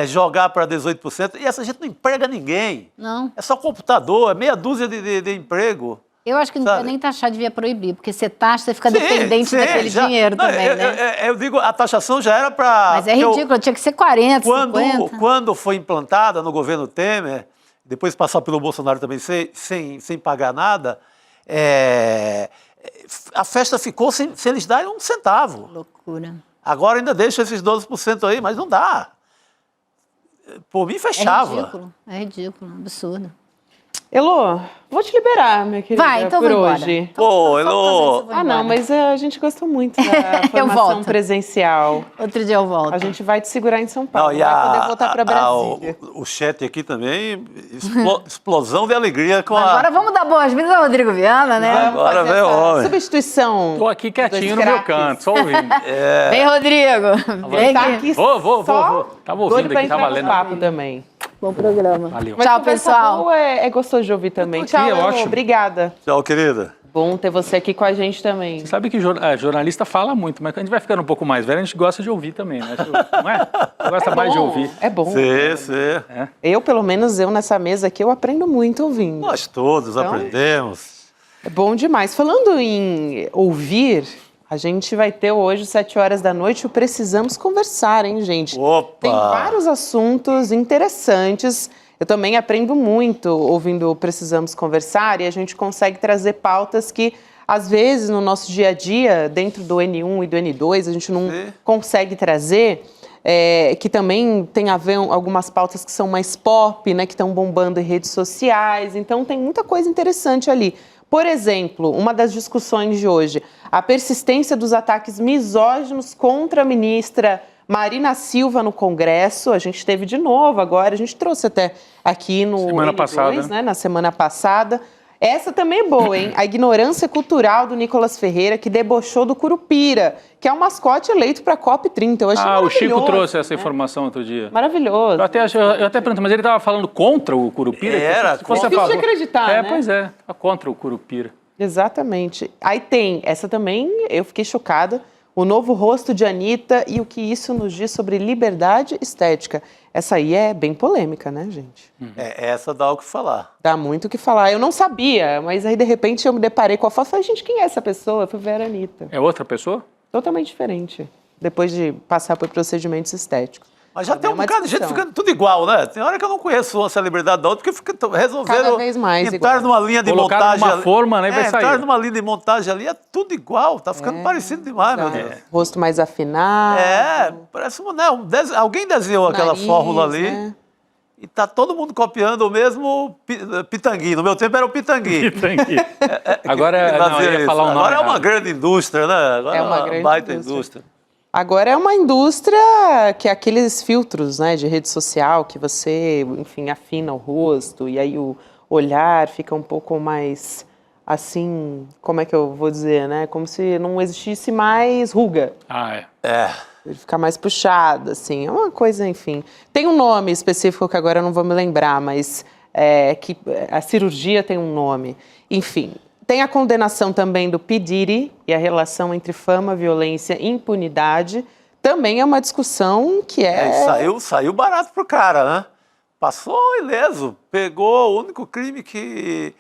jogar para 18%, e essa gente não emprega ninguém. Não. É só computador, é meia dúzia de emprego. Eu acho que não Sabe? devia nem taxar, devia proibir, porque você taxa, você fica dependente Sim, daquele já. dinheiro Não, também, né? Eu digo, a taxação já era para... Mas é ridículo, tinha que ser 40, 50. Quando foi implantada no governo Temer, depois passar pelo Bolsonaro também sem pagar nada, a festa ficou sem eles darem um centavo. Loucura. Agora ainda deixa esses 12% aí, mas não dá. Por mim, fechava. É ridículo, absurdo. Elô, vou te liberar, minha querida, Vai, então por vou embora. hoje. Pô, Elô. Ah, não, mas a gente gostou muito da formação volto. presencial. Outro dia eu volto. A gente vai te segurar em São Paulo, Não, e vai poder voltar para Brasília. o chat aqui também, explosão de alegria com Agora vamos dar boas-vindas ao Rodrigo Viana, né? Agora Fazer vem o essa homem. substituição. Tô aqui quietinho dos no meu craques. canto, só ouvindo. Vem, Rodrigo. Vem Tá aqui. aqui Vou. só Tava doido ouvindo pra aqui, entrar tava no lendo. papo também. Bom programa. Valeu. Mas Tchau, conversa pessoal. boa é gostoso de ouvir também. Aqui, é Tchau, Elô, ótimo. obrigada. Tchau, querida. Bom ter você aqui com a gente também. Você sabe que jornalista fala muito, mas quando a gente vai ficando um pouco mais velho, a gente gosta de ouvir também, né? Não é? Gosta mais de ouvir. É bom. Sim. Eu, pelo menos, nessa mesa aqui, eu aprendo muito ouvindo. Nós todos Então, aprendemos. É bom demais. Falando em ouvir, a gente vai ter hoje, 7 horas da noite, o Precisamos Conversar, hein, gente? Opa! Tem vários assuntos interessantes. Eu também aprendo muito ouvindo o Precisamos Conversar e a gente consegue trazer pautas que, às vezes, no nosso dia a dia, dentro do N1 e do N2, a gente não consegue trazer, que também tem a ver algumas pautas que são mais pop, né, que estão bombando em redes sociais. Então, tem muita coisa interessante ali. Por exemplo, uma das discussões de hoje, a persistência dos ataques misóginos contra a ministra Marina Silva no Congresso. A gente teve de novo agora, a gente trouxe até aqui no Semana N2, passada. né, na semana passada. Essa também é boa, hein? A ignorância cultural do Nicolas Ferreira, que debochou do Curupira, que é um mascote eleito para a COP30. Eu achei O Chico maravilhoso, trouxe essa né? informação outro dia. Maravilhoso. Eu até perguntei, mas ele estava falando contra o Curupira? Era, Se fosse a difícil de favor- acreditar, né? Pois é, contra o Curupira. Exatamente. Aí tem, essa também, eu fiquei chocada, o novo rosto de Anitta e o que isso nos diz sobre liberdade estética. Essa aí é bem polêmica, né, gente? Essa dá o que falar. Dá muito o que falar. Eu não sabia, mas aí de repente eu me deparei com a foto e falei, gente, quem é essa pessoa? Eu fui ver a Anitta. É outra pessoa? Totalmente diferente, depois de passar por procedimentos estéticos. Mas já tem um uma bocado de gente discussão. ficando tudo igual, né? Tem hora que eu não conheço uma celebridade da outra, porque resolveram Cada vez mais entrar igual. numa linha de Colocaram montagem. numa forma, né, e vai sair. Entrar numa linha de montagem ali, é tudo igual. Tá ficando parecido demais, meu Deus. Rosto mais afinado. Parece alguém desenhou aquela nariz, fórmula ali né? e tá todo mundo copiando o mesmo pitangui. No meu tempo era o pitangui. Agora, não, eu ia falar um nome Agora é uma errado. grande indústria, né? Agora É uma grande baita indústria. indústria. Agora é uma indústria que é aqueles filtros, né, de rede social que você, enfim, afina o rosto e aí o olhar fica um pouco mais assim, como é que eu vou dizer, né? Como se não existisse mais ruga. Ele fica mais puxado, assim. É uma coisa, enfim. Tem um nome específico que agora eu não vou me lembrar, mas que a cirurgia tem um nome. Enfim. Tem a condenação também do P. Diddy e a relação entre fama, violência e impunidade. Também é uma discussão que Saiu barato pro cara, né? Passou ileso. Pegou o único crime que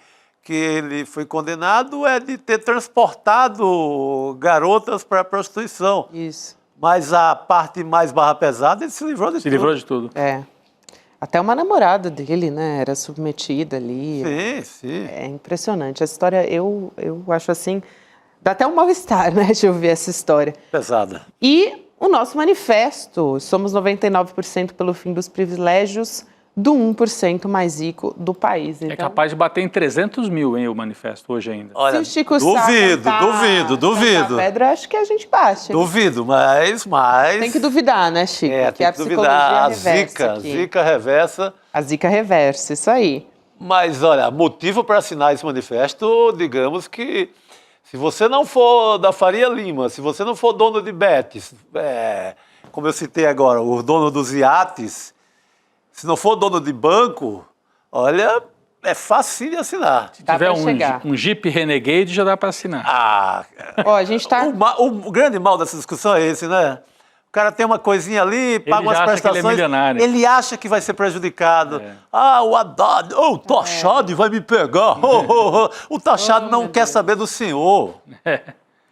ele foi condenado é de ter transportado garotas para prostituição. Isso. Mas a parte mais barra pesada, ele se livrou de tudo. Se livrou de tudo. Até uma namorada dele, né? Era submetida ali. Sim. É impressionante. Essa história, eu acho assim... Dá até um mal-estar, né? De ouvir essa história. Pesada. E o nosso manifesto. Somos 99% pelo fim dos privilégios do 1% mais rico do país. Então, É capaz de bater em 300 mil, hein, o manifesto, hoje ainda. Olha, se o Chico Sá duvido. cantar pedra, acho que a gente bate. Duvido, mas... Tem que duvidar, né, Chico? tem que a que psicologia duvidar. A reversa aqui. zica reversa. A zica reversa, isso aí. Mas, olha, motivo para assinar esse manifesto, digamos que se você não for da Faria Lima, se você não for dono de Betis, como eu citei agora, o dono dos iates, se não for dono de banco, olha, é fácil de assinar. Se Dá tiver pra chegar. um Jeep Renegade, já dá para assinar. Ó, a gente tá... O grande mal dessa discussão é esse, né? O cara tem uma coisinha ali, paga umas já acha que ele é prestações, milionário. ele acha que vai ser prejudicado. O Haddad, o Taxado vai me pegar. O Taxado não quer saber do senhor.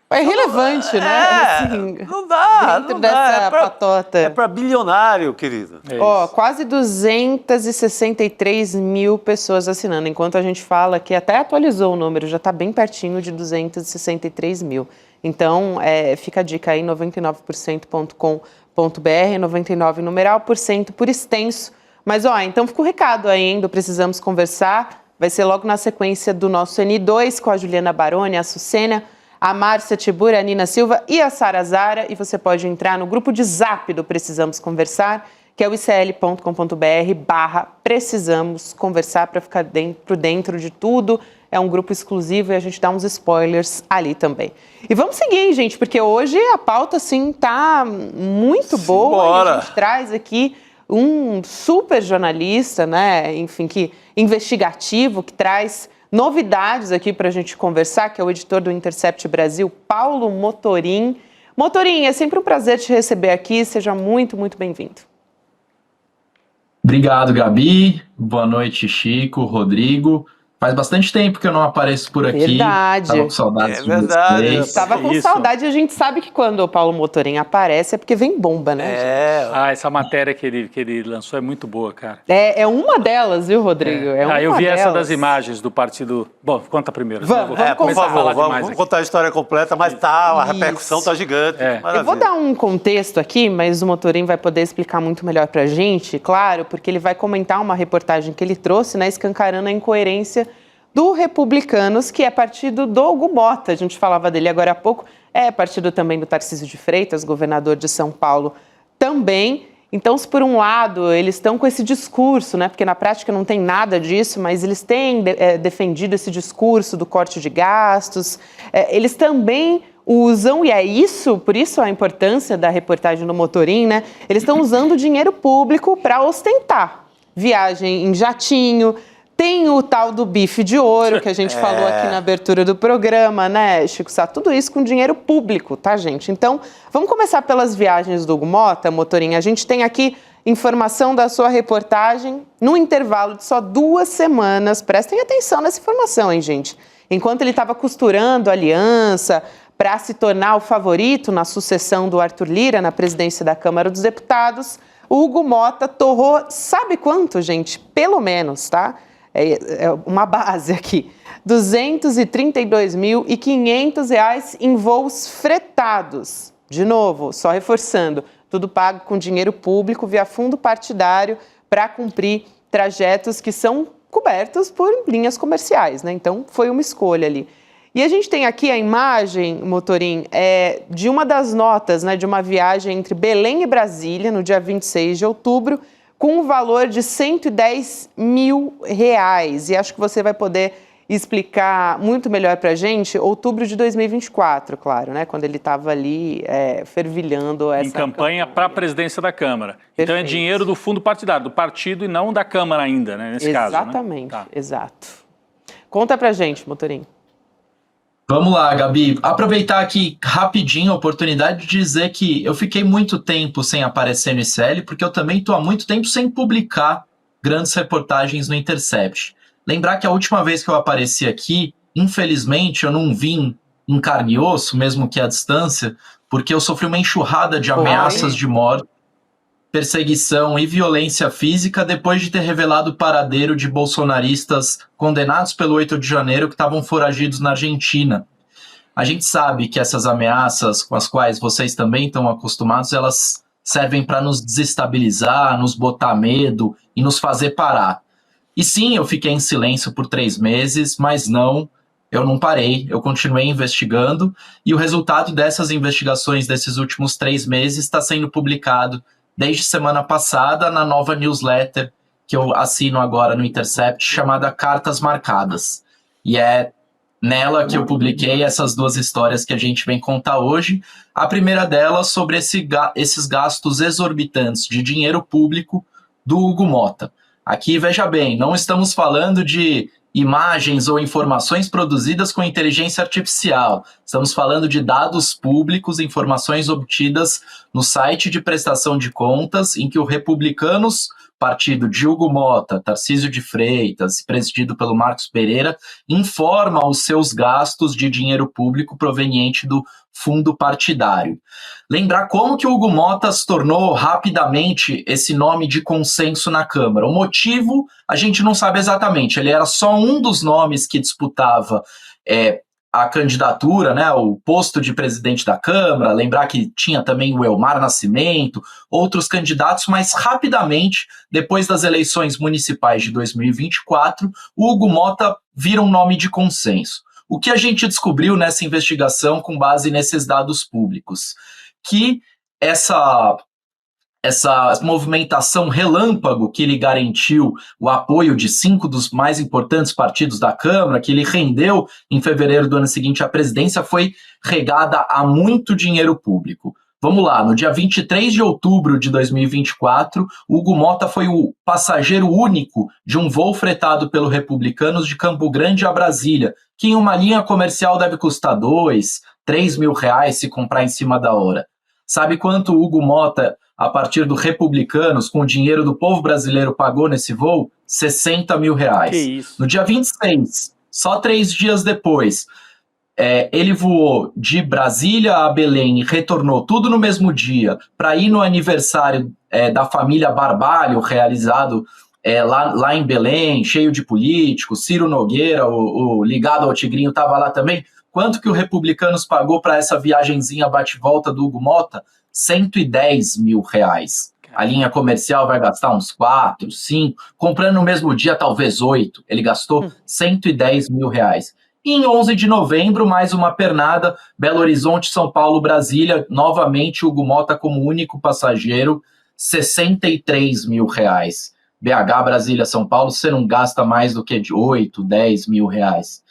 É irrelevante, né? Assim, Não dá, dentro não dá. dessa patota. É para bilionário, querido. Ó, quase 263 mil pessoas assinando. Enquanto a gente fala que até atualizou o número, já está bem pertinho de 263 mil. Então, fica a dica aí, 99%.com.br, 99 numeral, % por extenso. Mas, ó, então fica o recado aí, hein, do Precisamos Conversar. Vai ser logo na sequência do nosso N2, com a Juliana Baroni, a Sucena, a Márcia Tibura, a Nina Silva e a Sara Zara. E você pode entrar no grupo de Zap do Precisamos Conversar, que é o icl.com.br/precisamos conversar, para ficar dentro de tudo. É um grupo exclusivo e a gente dá uns spoilers ali também. E vamos seguir, hein, gente, porque hoje a pauta, assim, tá muito boa. Simbora. E a gente traz aqui um super jornalista, né, enfim, investigativo, que traz novidades aqui para a gente conversar, que é o editor do Intercept Brasil, Paulo Motorim. Motorim, é sempre um prazer te receber aqui, seja muito, muito bem-vindo. Obrigado, Gabi. Boa noite, Chico, Rodrigo. Faz bastante tempo que eu não apareço por aqui. Verdade. Tava com saudades de verdade. vocês. Estava com saudade, a gente sabe que quando o Paulo Motorim aparece é porque vem bomba, né? gente? Essa matéria que ele lançou é muito boa, cara. É uma delas, viu, Rodrigo? Eu vi essa delas. das imagens do partido... Bom, conta primeiro. Vamos Por começar a favor, falar demais vamos aqui. contar a história completa, mas a Isso. repercussão tá gigante. Eu vou dar um contexto aqui, mas o Motorim vai poder explicar muito melhor pra gente, claro, porque ele vai comentar uma reportagem que ele trouxe, né, escancarando a incoerência do Republicanos, que é partido do Hugo Mota, a gente falava dele agora há pouco, é partido também do Tarcísio de Freitas, governador de São Paulo também. Então, se por um lado eles estão com esse discurso, né, porque na prática não tem nada disso, mas eles têm defendido esse discurso do corte de gastos, eles também usam, e é isso, por isso a importância da reportagem do Motorim, né, eles estão usando dinheiro público para ostentar viagem em jatinho. Tem o tal do bife de ouro, que a gente falou aqui na abertura do programa, né, Chico Sá? Tudo isso com dinheiro público, tá, gente? Então, vamos começar pelas viagens do Hugo Mota, Motorim. A gente tem aqui informação da sua reportagem no intervalo de só 2 semanas. Prestem atenção nessa informação, hein, gente? Enquanto ele estava costurando a aliança para se tornar o favorito na sucessão do Arthur Lira na presidência da Câmara dos Deputados, o Hugo Mota torrou, sabe quanto, gente? Pelo menos, tá? É uma base aqui, R$ 232.500 em voos fretados. De novo, só reforçando, tudo pago com dinheiro público via fundo partidário para cumprir trajetos que são cobertos por linhas comerciais, né? Então, foi uma escolha ali. E a gente tem aqui a imagem, Motorim, de uma das notas, né, de uma viagem entre Belém e Brasília, no dia 26 de outubro, com um valor de R$ 110 mil. E acho que você vai poder explicar muito melhor para a gente, outubro de 2024, claro, né? Quando ele estava ali fervilhando essa... Em campanha para a presidência da Câmara. Perfeito. Então é dinheiro do fundo partidário, do partido e não da Câmara ainda, né? Nesse caso. Exatamente, Né? Tá. exato. Conta pra gente, Motorim. Vamos lá, Gabi. Aproveitar aqui rapidinho a oportunidade de dizer que eu fiquei muito tempo sem aparecer no ICL, porque eu também estou há muito tempo sem publicar grandes reportagens no Intercept. Lembrar que a última vez que eu apareci aqui, infelizmente, eu não vim em carne e osso, mesmo que à distância, porque eu sofri uma enxurrada de ameaças de morte, perseguição e violência física depois de ter revelado o paradeiro de bolsonaristas condenados pelo 8 de janeiro que estavam foragidos na Argentina. A gente sabe que essas ameaças, com as quais vocês também estão acostumados, elas servem para nos desestabilizar, nos botar medo e nos fazer parar. E sim, eu fiquei em silêncio por 3 meses, mas não, eu não parei, eu continuei investigando e o resultado dessas investigações desses últimos 3 meses está sendo publicado desde semana passada na nova newsletter que eu assino agora no Intercept, chamada Cartas Marcadas. E é nela que eu publiquei essas 2 histórias que a gente vem contar hoje. A primeira delas sobre esses gastos exorbitantes de dinheiro público do Hugo Mota. Aqui, veja bem, não estamos falando de imagens ou informações produzidas com inteligência artificial. Estamos falando de dados públicos, informações obtidas no site de prestação de contas, em que o Republicanos, partido de Hugo Mota, Tarcísio de Freitas, presidido pelo Marcos Pereira, informa os seus gastos de dinheiro público proveniente do fundo partidário. Lembrar como que o Hugo Mota se tornou rapidamente esse nome de consenso na Câmara. O motivo a gente não sabe exatamente, ele era só um dos nomes que disputava a candidatura, né, o posto de presidente da Câmara. Lembrar que tinha também o Elmar Nascimento, outros candidatos, mas rapidamente, depois das eleições municipais de 2024, o Hugo Mota vira um nome de consenso. O que a gente descobriu nessa investigação com base nesses dados públicos? Que essa movimentação relâmpago que lhe garantiu o apoio de 5 dos mais importantes partidos da Câmara, que ele rendeu em fevereiro do ano seguinte à presidência, foi regada a muito dinheiro público. Vamos lá, no dia 23 de outubro de 2024, Hugo Motta foi o passageiro único de um voo fretado pelo Republicanos de Campo Grande a Brasília, que em uma linha comercial deve custar R$2, R$3.000 se comprar em cima da hora. Sabe quanto o Hugo Motta, a partir do Republicanos, com o dinheiro do povo brasileiro, pagou nesse voo? R$60 mil. Que isso? No dia 26, só 3 dias depois, ele voou de Brasília a Belém e retornou tudo no mesmo dia para ir no aniversário da família Barbalho, realizado lá em Belém, cheio de políticos. Ciro Nogueira, o ligado ao Tigrinho, estava lá também. Quanto que o Republicanos pagou para essa viagenzinha bate-volta do Hugo Motta? R$110 mil. A linha comercial vai gastar uns 4, 5, comprando no mesmo dia talvez 8. Ele gastou R$110 mil. E em 11 de novembro, mais uma pernada, Belo Horizonte, São Paulo, Brasília, novamente Hugo Motta como único passageiro, R$63 mil. BH, Brasília, São Paulo, você não gasta mais do que de 8, 10 mil reais.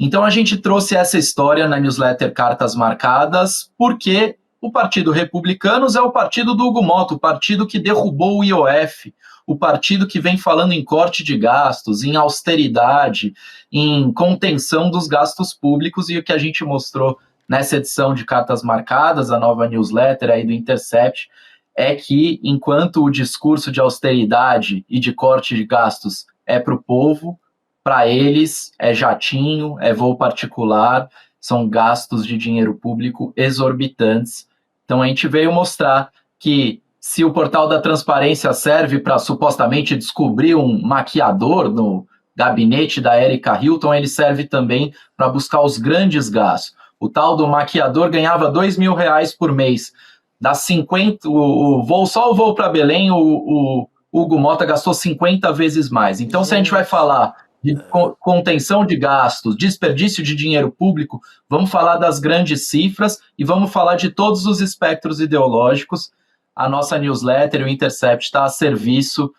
Então a gente trouxe essa história na newsletter Cartas Marcadas, porque o Partido Republicanos é o partido do Hugo Motta, o partido que derrubou o IOF, o partido que vem falando em corte de gastos, em austeridade, em contenção dos gastos públicos, e o que a gente mostrou nessa edição de Cartas Marcadas, a nova newsletter aí do Intercept, é que enquanto o discurso de austeridade e de corte de gastos é para o povo, para eles é jatinho, é voo particular, são gastos de dinheiro público exorbitantes. Então a gente veio mostrar que se o portal da transparência serve para supostamente descobrir um maquiador no gabinete da Erika Hilton, ele serve também para buscar os grandes gastos. O tal do maquiador ganhava R$2 mil por mês. Das 50, o voo para Belém, o Hugo Motta gastou 50 vezes mais. Então, se a gente vai falar de contenção de gastos, desperdício de dinheiro público, vamos falar das grandes cifras e vamos falar de todos os espectros ideológicos. A nossa newsletter, o Intercept, está a serviço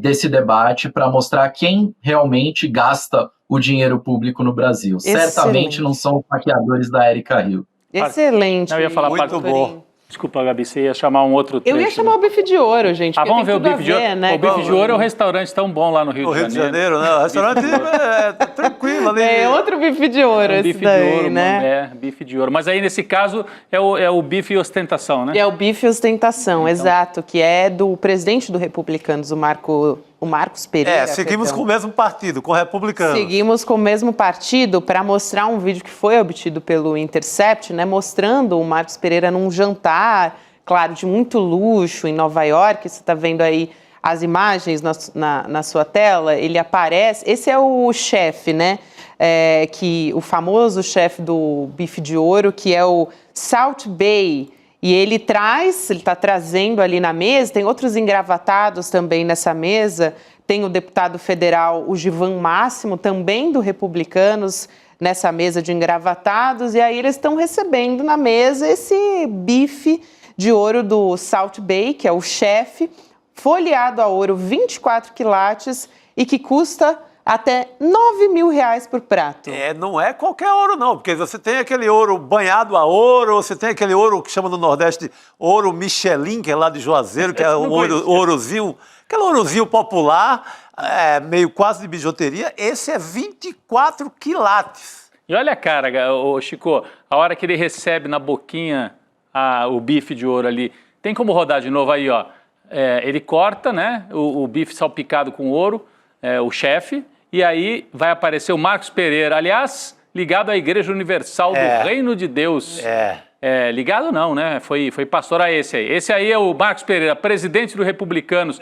desse debate para mostrar quem realmente gasta o dinheiro público no Brasil. Excelente. Certamente não são os maquiadores da Erika Hill. Excelente. Eu ia falar Muito bom. Desculpa, Gabi, você ia chamar um outro trecho. Eu ia chamar o bife de ouro, gente. Vamos ver o bife bife de ouro. né? O bife de ouro é um restaurante tão bom lá no Rio de Janeiro. Né? O restaurante é tranquilo ali. É outro bife de ouro, esse bife daí, de ouro, né? Bife de ouro. Mas aí, nesse caso, é o bife ostentação, né? É o bife ostentação, exato, que é do presidente do Republicanos, o Marcos Pereira. Seguimos com o mesmo partido, com o Republicanos. Seguimos com o mesmo partido para mostrar um vídeo que foi obtido pelo Intercept, né, mostrando o Marcos Pereira num jantar, claro, de muito luxo em Nova York. Você está vendo aí as imagens na sua tela. Ele aparece. Esse é o chefe, né? O famoso chefe do bife de ouro, que é o Salt Bae. E ele está trazendo ali na mesa, tem outros engravatados também nessa mesa, tem o deputado federal, o Givan Máximo, também do Republicanos, nessa mesa de engravatados, e aí eles estão recebendo na mesa esse bife de ouro do Salt Bae, que é o chefe, folheado a ouro 24 quilates e que custa até R$9 mil por prato. Não é qualquer ouro não, porque você tem aquele ouro banhado a ouro, você tem aquele ouro que chama no Nordeste ouro Michelin, que é lá de Juazeiro, que é um ourozinho, aquele ourozinho popular, meio quase de bijuteria. Esse é 24 quilates. E olha a cara, Chico, a hora que ele recebe na boquinha o bife de ouro ali, tem como rodar de novo aí, ó. Ele corta, né, o bife salpicado com ouro, o chefe, e aí vai aparecer o Marcos Pereira, aliás, ligado à Igreja Universal do Reino de Deus. Ligado não, né? Foi pastor a esse aí. Esse aí é o Marcos Pereira, presidente do Republicanos.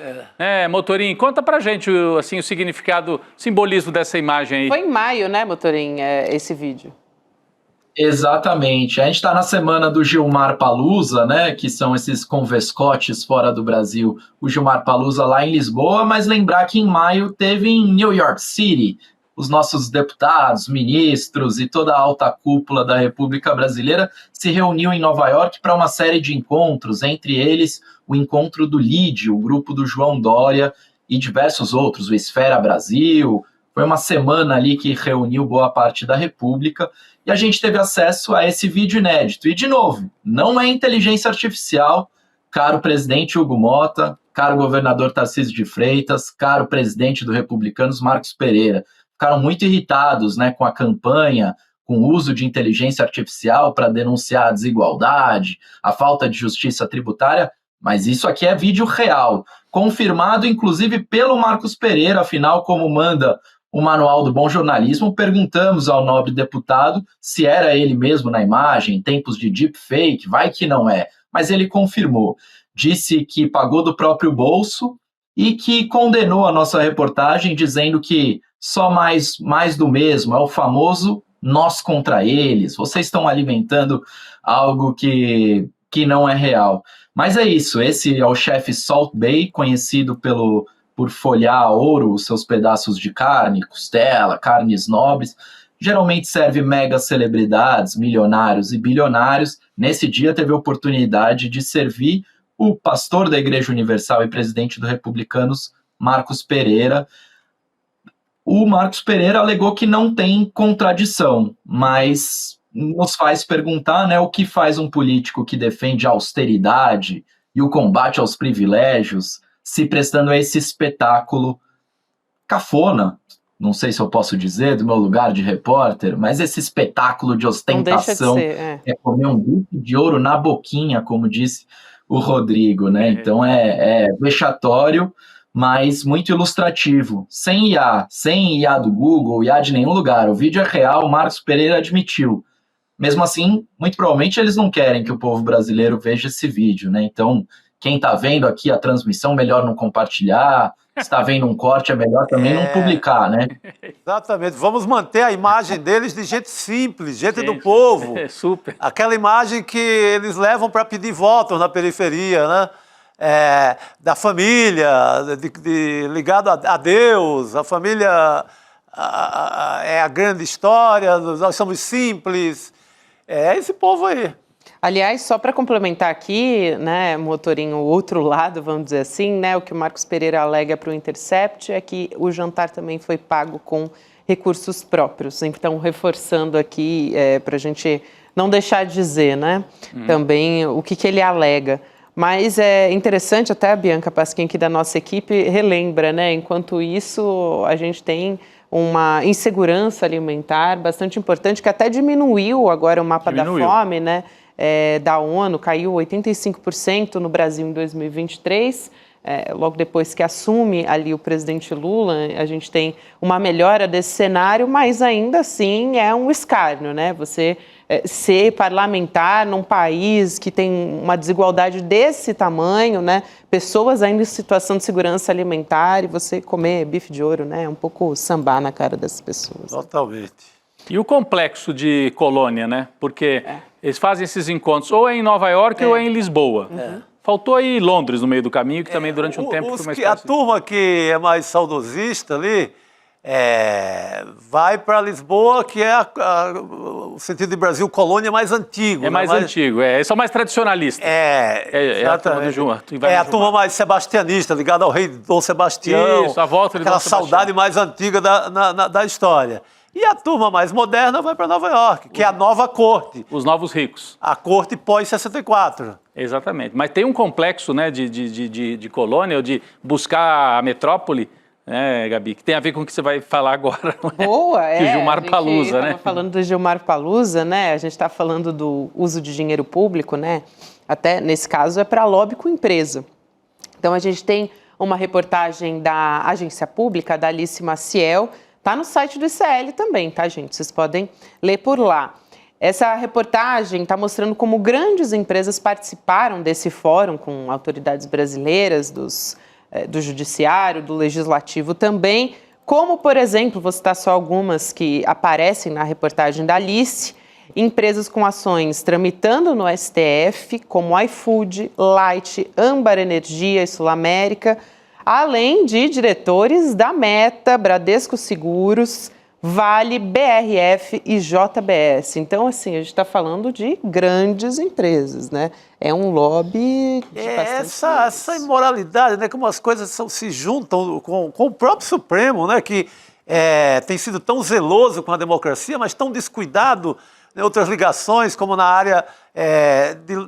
Motorim, conta pra gente assim, o significado, o simbolismo dessa imagem aí. Foi em maio, né, Motorim, esse vídeo? Exatamente. A gente está na semana do Gilmar Palusa, né, que são esses convescotes fora do Brasil. O Gilmar Palusa lá em Lisboa, mas lembrar que em maio teve em New York City os nossos deputados, ministros e toda a alta cúpula da República Brasileira se reuniu em Nova York para uma série de encontros, entre eles o encontro do LIDE, o grupo do João Dória e diversos outros, o Esfera Brasil. Foi uma semana ali que reuniu boa parte da República. e a gente teve acesso a esse vídeo inédito. E, de novo, não é inteligência artificial, caro presidente Hugo Mota, caro governador Tarcísio de Freitas, caro presidente do Republicanos Marcos Pereira. Ficaram muito irritados, né, com a campanha, com o uso de inteligência artificial para denunciar a desigualdade, a falta de justiça tributária, mas isso aqui é vídeo real, confirmado inclusive pelo Marcos Pereira, afinal, como manda o Manual do Bom Jornalismo, perguntamos ao nobre deputado se era ele mesmo na imagem, em tempos de deepfake, vai que não é, mas ele confirmou, disse que pagou do próprio bolso e que condenou a nossa reportagem, dizendo que só mais do mesmo, é o famoso nós contra eles, vocês estão alimentando algo que não é real. Mas é isso, esse é o chefe Salt Bae, conhecido por folhar a ouro os seus pedaços de carne, costela, carnes nobres, geralmente serve mega celebridades, milionários e bilionários. Nesse dia teve a oportunidade de servir o pastor da Igreja Universal e presidente do Republicanos, Marcos Pereira. O Marcos Pereira alegou que não tem contradição, mas nos faz perguntar, né, o que faz um político que defende a austeridade e o combate aos privilégios se prestando a esse espetáculo cafona, não sei se eu posso dizer, do meu lugar de repórter, mas esse espetáculo de ostentação, é comer um bife de ouro na boquinha, como disse o Rodrigo, né? Então é vexatório, mas muito ilustrativo. Sem IA do Google, IA de nenhum lugar. O vídeo é real, o Marcos Pereira admitiu. Mesmo assim, muito provavelmente eles não querem que o povo brasileiro veja esse vídeo, né? Então, quem está vendo aqui a transmissão, melhor não compartilhar. Se está vendo um corte, é melhor também não publicar, né? Exatamente. Vamos manter a imagem deles de gente simples, gente do povo. Super. Aquela imagem que eles levam para pedir votos na periferia, né? Da família, ligado a Deus, a família é a grande história, nós somos simples. É esse povo aí. Aliás, só para complementar aqui, né, Motorinho, o outro lado, vamos dizer assim, né, o que o Marcos Pereira alega para o Intercept é que o jantar também foi pago com recursos próprios. Então, reforçando aqui, para a gente não deixar de dizer, né, também o que ele alega. Mas é interessante, até a Bianca Pasquim aqui da nossa equipe relembra, né, enquanto isso a gente tem uma insegurança alimentar bastante importante, que até diminuiu agora o mapa da fome, né? Da ONU, caiu 85% no Brasil em 2023, logo depois que assume ali o presidente Lula, a gente tem uma melhora desse cenário, mas ainda assim é um escárnio, né? Você ser parlamentar num país que tem uma desigualdade desse tamanho, né? Pessoas ainda em situação de segurança alimentar e você comer bife de ouro, né? É um pouco sambar na cara dessas pessoas. Totalmente. E o complexo de Colônia, né? Porque eles fazem esses encontros ou em Nova York ou em Lisboa. Faltou aí Londres no meio do caminho, que também durante um tempo foi mais fácil. A turma que é mais saudosista ali vai para Lisboa, que é o sentido de Brasil, colônia mais antigo. É mais antigo, eles são mais tradicionalistas. A turma mais sebastianista, ligada ao rei Dom Sebastião. Isso, a volta de aquela Dom Sebastião. saudade mais antiga da história. E a turma mais moderna vai para Nova York, que é a nova corte. Os novos ricos. A corte pós-64. Exatamente. Mas tem um complexo, né, de colônia, de buscar a metrópole, né, Gabi, que tem a ver com o que você vai falar agora. Boa, que Gilmar Palusa, né? Falando do Gilmar Palusa, né? A gente está falando do uso de dinheiro público, né? Até nesse caso é para lobby com empresa. Então a gente tem uma reportagem da agência pública, da Alice Maciel. Está no site do ICL também, tá, gente? Vocês podem ler por lá. Essa reportagem está mostrando como grandes empresas participaram desse fórum com autoridades brasileiras, do judiciário, do legislativo também, como, por exemplo, vou citar só algumas que aparecem na reportagem da Alice, empresas com ações tramitando no STF, como iFood, Light, Âmbar Energia e Sul América, além de diretores da Meta, Bradesco Seguros, Vale, BRF e JBS. Então, assim, a gente está falando de grandes empresas, né? É um lobby de essa imoralidade, né? Como as coisas se juntam com o próprio Supremo, né? Que tem sido tão zeloso com a democracia, mas tão descuidado outras ligações, como na área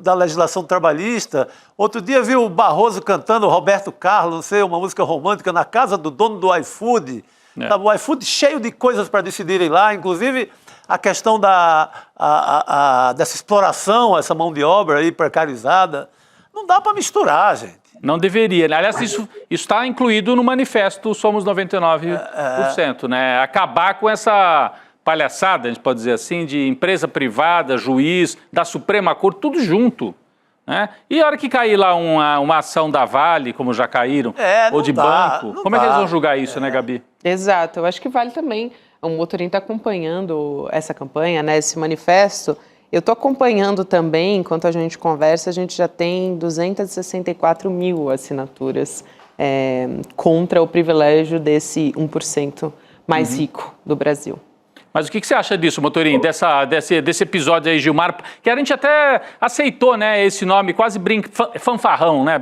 da legislação trabalhista. Outro dia vi o Barroso cantando Roberto Carlos, não sei, uma música romântica na casa do dono do iFood. Sabe, o iFood cheio de coisas para decidirem lá, inclusive a questão dessa exploração, essa mão de obra aí precarizada. Não dá para misturar, gente. Não deveria. Aliás, isso está incluído no manifesto Somos 99%, né? Acabar com essa palhaçada, a gente pode dizer assim, de empresa privada, juiz, da Suprema Corte, tudo junto. Né? E a hora que cair lá uma ação da Vale, como já caíram, ou de banco, como é que eles vão julgar isso, né, Gabi? Exato. Eu acho que vale também. O Motorim está acompanhando essa campanha, né, esse manifesto. Eu estou acompanhando também, enquanto a gente conversa, a gente já tem 264 mil assinaturas contra o privilégio desse 1% mais rico do Brasil. Mas o que você acha disso, Motorim, desse episódio aí, Gilmar, que a gente até aceitou, né, esse nome quase fanfarrão, né,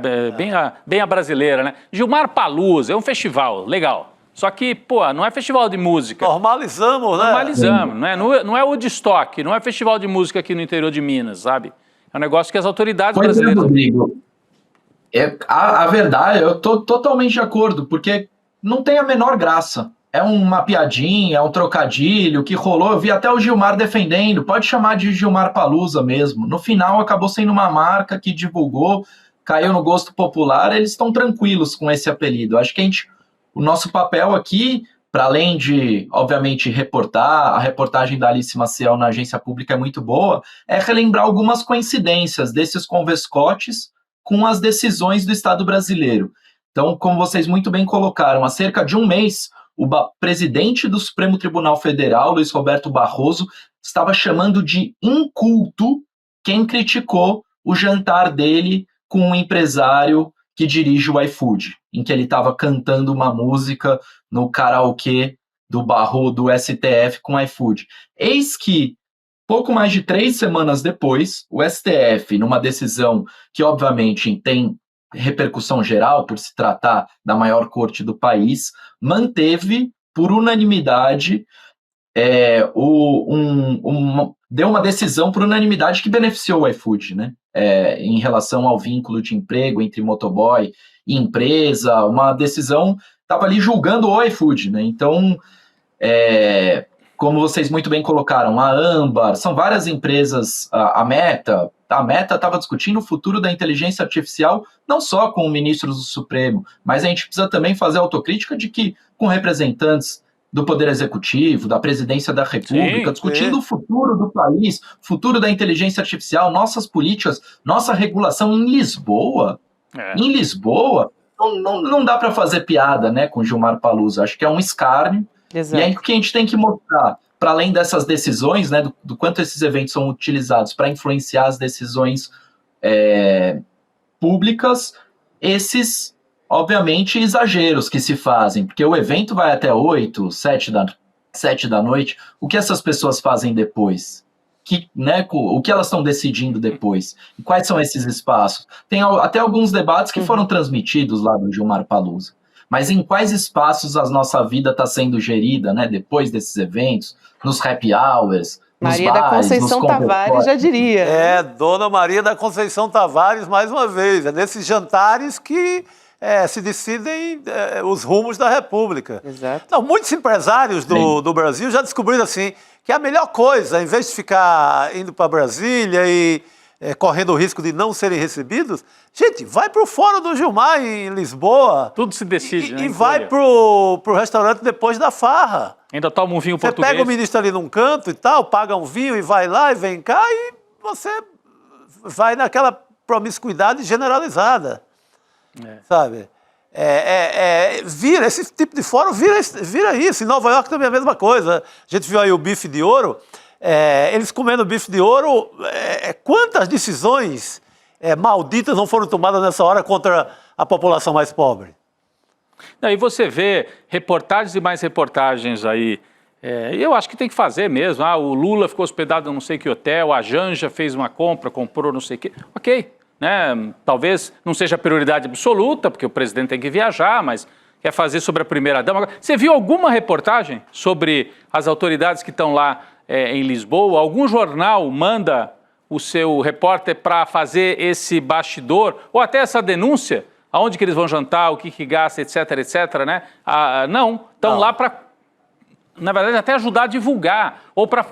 bem a brasileira, né? Gilmar Palusa, é um festival, legal. Só que, pô, não é festival de música. Normalizamos, né? Normalizamos, né? Não é Woodstock, não é festival de música aqui no interior de Minas, sabe? É um negócio que as autoridades brasileiras... Rodrigo, a verdade, eu tô totalmente de acordo, porque não tem a menor graça. É uma piadinha, é um trocadilho que rolou. Eu vi até o Gilmar defendendo, pode chamar de Gilmar Palusa mesmo. No final, acabou sendo uma marca que divulgou, caiu no gosto popular, eles estão tranquilos com esse apelido. Acho que o nosso papel aqui, para além de, obviamente, reportar, a reportagem da Alice Maciel na agência pública é muito boa, é relembrar algumas coincidências desses converscotes com as decisões do Estado brasileiro. Então, como vocês muito bem colocaram, há cerca de um mês, o presidente do Supremo Tribunal Federal, Luiz Roberto Barroso, estava chamando de inculto quem criticou o jantar dele com um empresário que dirige o iFood, em que ele estava cantando uma música no karaokê do STF com o iFood. Eis que, pouco mais de 3 semanas depois, o STF, numa decisão que obviamente tem repercussão geral, por se tratar da maior corte do país, manteve por unanimidade, deu uma decisão por unanimidade que beneficiou o iFood, né? Em relação ao vínculo de emprego entre motoboy e empresa, uma decisão estava ali julgando o iFood, né? Então, como vocês muito bem colocaram, a Âmbar, são várias empresas, a Meta estava discutindo o futuro da inteligência artificial, não só com ministros do Supremo, mas a gente precisa também fazer autocrítica de que, com representantes do Poder Executivo, da Presidência da República, discutindo o futuro do país, futuro da inteligência artificial, nossas políticas, nossa regulação em Lisboa. Em Lisboa, não dá para fazer piada, né, com Gilmar Palusa. Acho que é um escárnio. Exato. E aí o que a gente tem que mostrar, para além dessas decisões, né, do quanto esses eventos são utilizados para influenciar as decisões públicas, esses, obviamente, exageros que se fazem, porque o evento vai até 8, 7 da noite, o que essas pessoas fazem depois? O que elas estão decidindo depois? E quais são esses espaços? Tem até alguns debates que foram transmitidos lá do Gilmar Palusa. Mas em quais espaços a nossa vida está sendo gerida, né, depois desses eventos, nos happy hours, nos Maria bares, da Conceição Tavares já diria. Dona Maria da Conceição Tavares, mais uma vez. É nesses jantares que se decidem os rumos da República. Exato. Não, muitos empresários do Brasil já descobriram assim que a melhor coisa, em vez de ficar indo para Brasília e correndo o risco de não serem recebidos, gente, vai para o Fórum do Gilmar em Lisboa. Tudo se decide, né? E vai para o restaurante depois da farra. Ainda toma um vinho português. Você pega o ministro ali num canto e tal, paga um vinho e vai lá e vem cá e você vai naquela promiscuidade generalizada. Sabe? Vira, esse tipo de fórum vira isso. Em Nova York também é a mesma coisa. A gente viu aí o bife de ouro. Eles comendo bife de ouro, quantas decisões malditas não foram tomadas nessa hora contra a população mais pobre? E você vê reportagens e mais reportagens aí. Eu acho que tem que fazer mesmo. O Lula ficou hospedado em não sei que hotel, a Janja fez uma compra, comprou não sei o que. Ok, né? Talvez não seja prioridade absoluta, porque o presidente tem que viajar, mas quer fazer sobre a primeira-dama. Você viu alguma reportagem sobre as autoridades que estão lá em Lisboa, algum jornal manda o seu repórter para fazer esse bastidor, ou até essa denúncia, aonde que eles vão jantar, o que gasta, etc, né? Não, estão lá para, na verdade, até ajudar a divulgar, ou para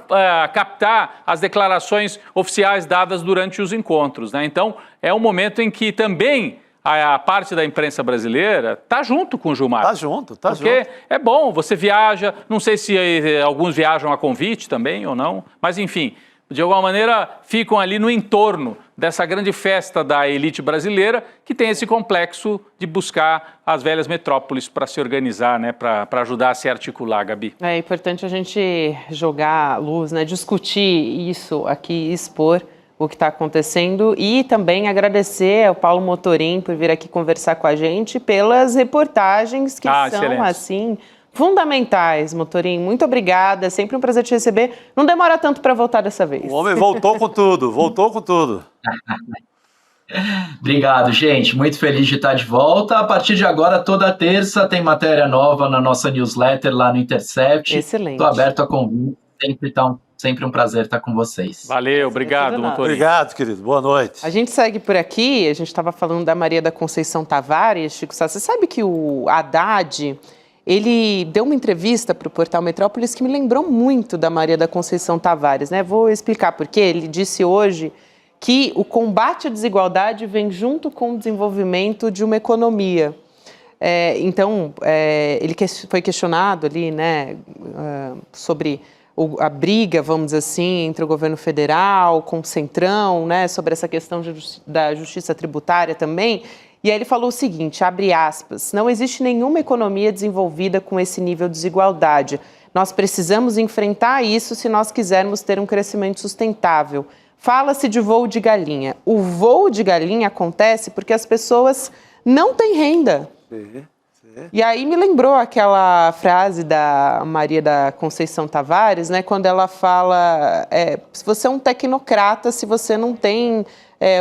captar as declarações oficiais dadas durante os encontros, né? Então, é um momento em que também a parte da imprensa brasileira está junto com o Gilmar. Tá junto. Porque é bom, você viaja, não sei se alguns viajam a convite também ou não, mas enfim, de alguma maneira ficam ali no entorno dessa grande festa da elite brasileira que tem esse complexo de buscar as velhas metrópoles para se organizar, né, para ajudar a se articular, Gabi. É importante a gente jogar luz, né, discutir isso aqui, expor o que está acontecendo e também agradecer ao Paulo Motorim por vir aqui conversar com a gente pelas reportagens que são, excelente. assim, fundamentais, Motorim. Muito obrigada, é sempre um prazer te receber. Não demora tanto para voltar dessa vez. O homem voltou com tudo, Obrigado, gente. Muito feliz de estar de volta. A partir de agora, toda terça, tem matéria nova na nossa newsletter lá no Intercept. Excelente. Estou aberto a convite. Sempre um prazer estar com vocês. Valeu, obrigado, Motorim. Obrigado, querido. Boa noite. A gente segue por aqui, a gente estava falando da Maria da Conceição Tavares, Chico Sá. Você sabe que o Haddad, ele deu uma entrevista para o Portal Metrópolis que me lembrou muito da Maria da Conceição Tavares, né? Vou explicar por quê. Ele disse hoje que o combate à desigualdade vem junto com o desenvolvimento de uma economia. Então, ele foi questionado ali, né, sobre a briga, vamos dizer assim, entre o governo federal com o Centrão, né, sobre essa questão da justiça tributária também. E aí ele falou o seguinte, abre aspas, não existe nenhuma economia desenvolvida com esse nível de desigualdade. Nós precisamos enfrentar isso se nós quisermos ter um crescimento sustentável. Fala-se de voo de galinha. O voo de galinha acontece porque as pessoas não têm renda. E aí me lembrou aquela frase da Maria da Conceição Tavares, né, quando ela fala, se você é um tecnocrata, se você não tem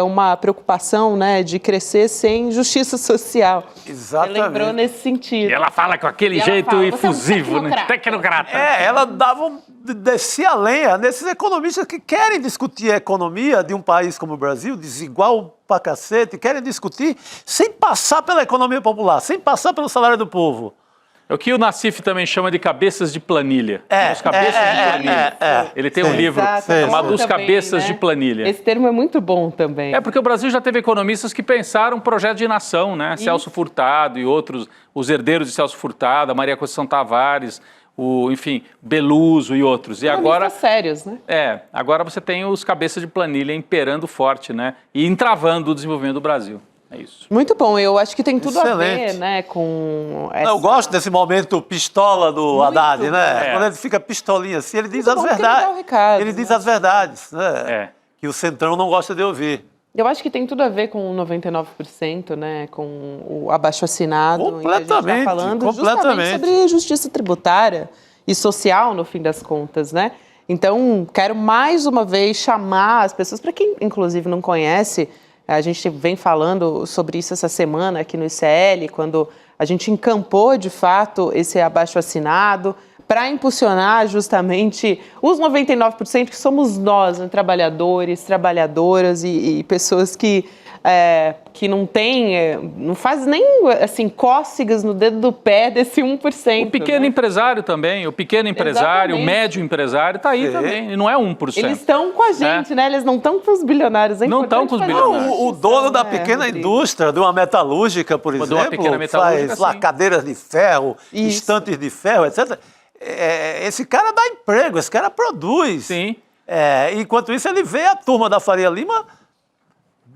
uma preocupação, né, de crescer sem justiça social. Exatamente. Me lembrou nesse sentido. E ela fala com aquele jeito efusivo, né? Tecnocrata. Ela descia a lenha nesses economistas que querem discutir a economia de um país como o Brasil, desigual pra cacete, querem discutir sem passar pela economia popular, sem passar pelo salário do povo. É o que o Nassif também chama de cabeças de planilha. Os cabeças de planilha. Ele tem um livro chamado Os Cabeças de Planilha. Esse termo é muito bom também. É porque o Brasil já teve economistas que pensaram um projeto de nação, né? Isso. Celso Furtado e outros, os herdeiros de Celso Furtado, a Maria Conceição Tavares, enfim, Beluso e outros. E agora sérios, né? Agora você tem os cabeças de planilha imperando forte, né? E entravando o desenvolvimento do Brasil. É isso. Muito bom, eu acho que tem tudo Excelente. a ver, né, com essa... Eu gosto desse momento pistola do Haddad, né? Quando ele fica pistolinha assim, ele diz as verdades. Ele diz as verdades, né? Que o Centrão não gosta de ouvir. Eu acho que tem tudo a ver com o 99%, né, com o abaixo-assinado. Completamente, que a gente tá falando justamente sobre justiça tributária e social, no fim das contas, né? Então, quero mais uma vez chamar as pessoas, para quem, inclusive, não conhece, a gente vem falando sobre isso essa semana aqui no ICL, quando a gente encampou, de fato, esse abaixo-assinado para impulsionar justamente os 99% que somos nós, né, trabalhadores, trabalhadoras e pessoas que não não faz nem assim, cócegas no dedo do pé desse 1%. O pequeno empresário também, o pequeno empresário, o médio empresário, está aí também, e não é 1%. Eles estão com a gente, né? Eles não estão com os bilionários. Não estão com os bilionários. O dono da pequena indústria, de uma metalúrgica, por exemplo, faz lá cadeiras de ferro, estantes de ferro, etc. Esse cara dá emprego, esse cara produz. Sim. Enquanto isso, ele vê a turma da Faria Lima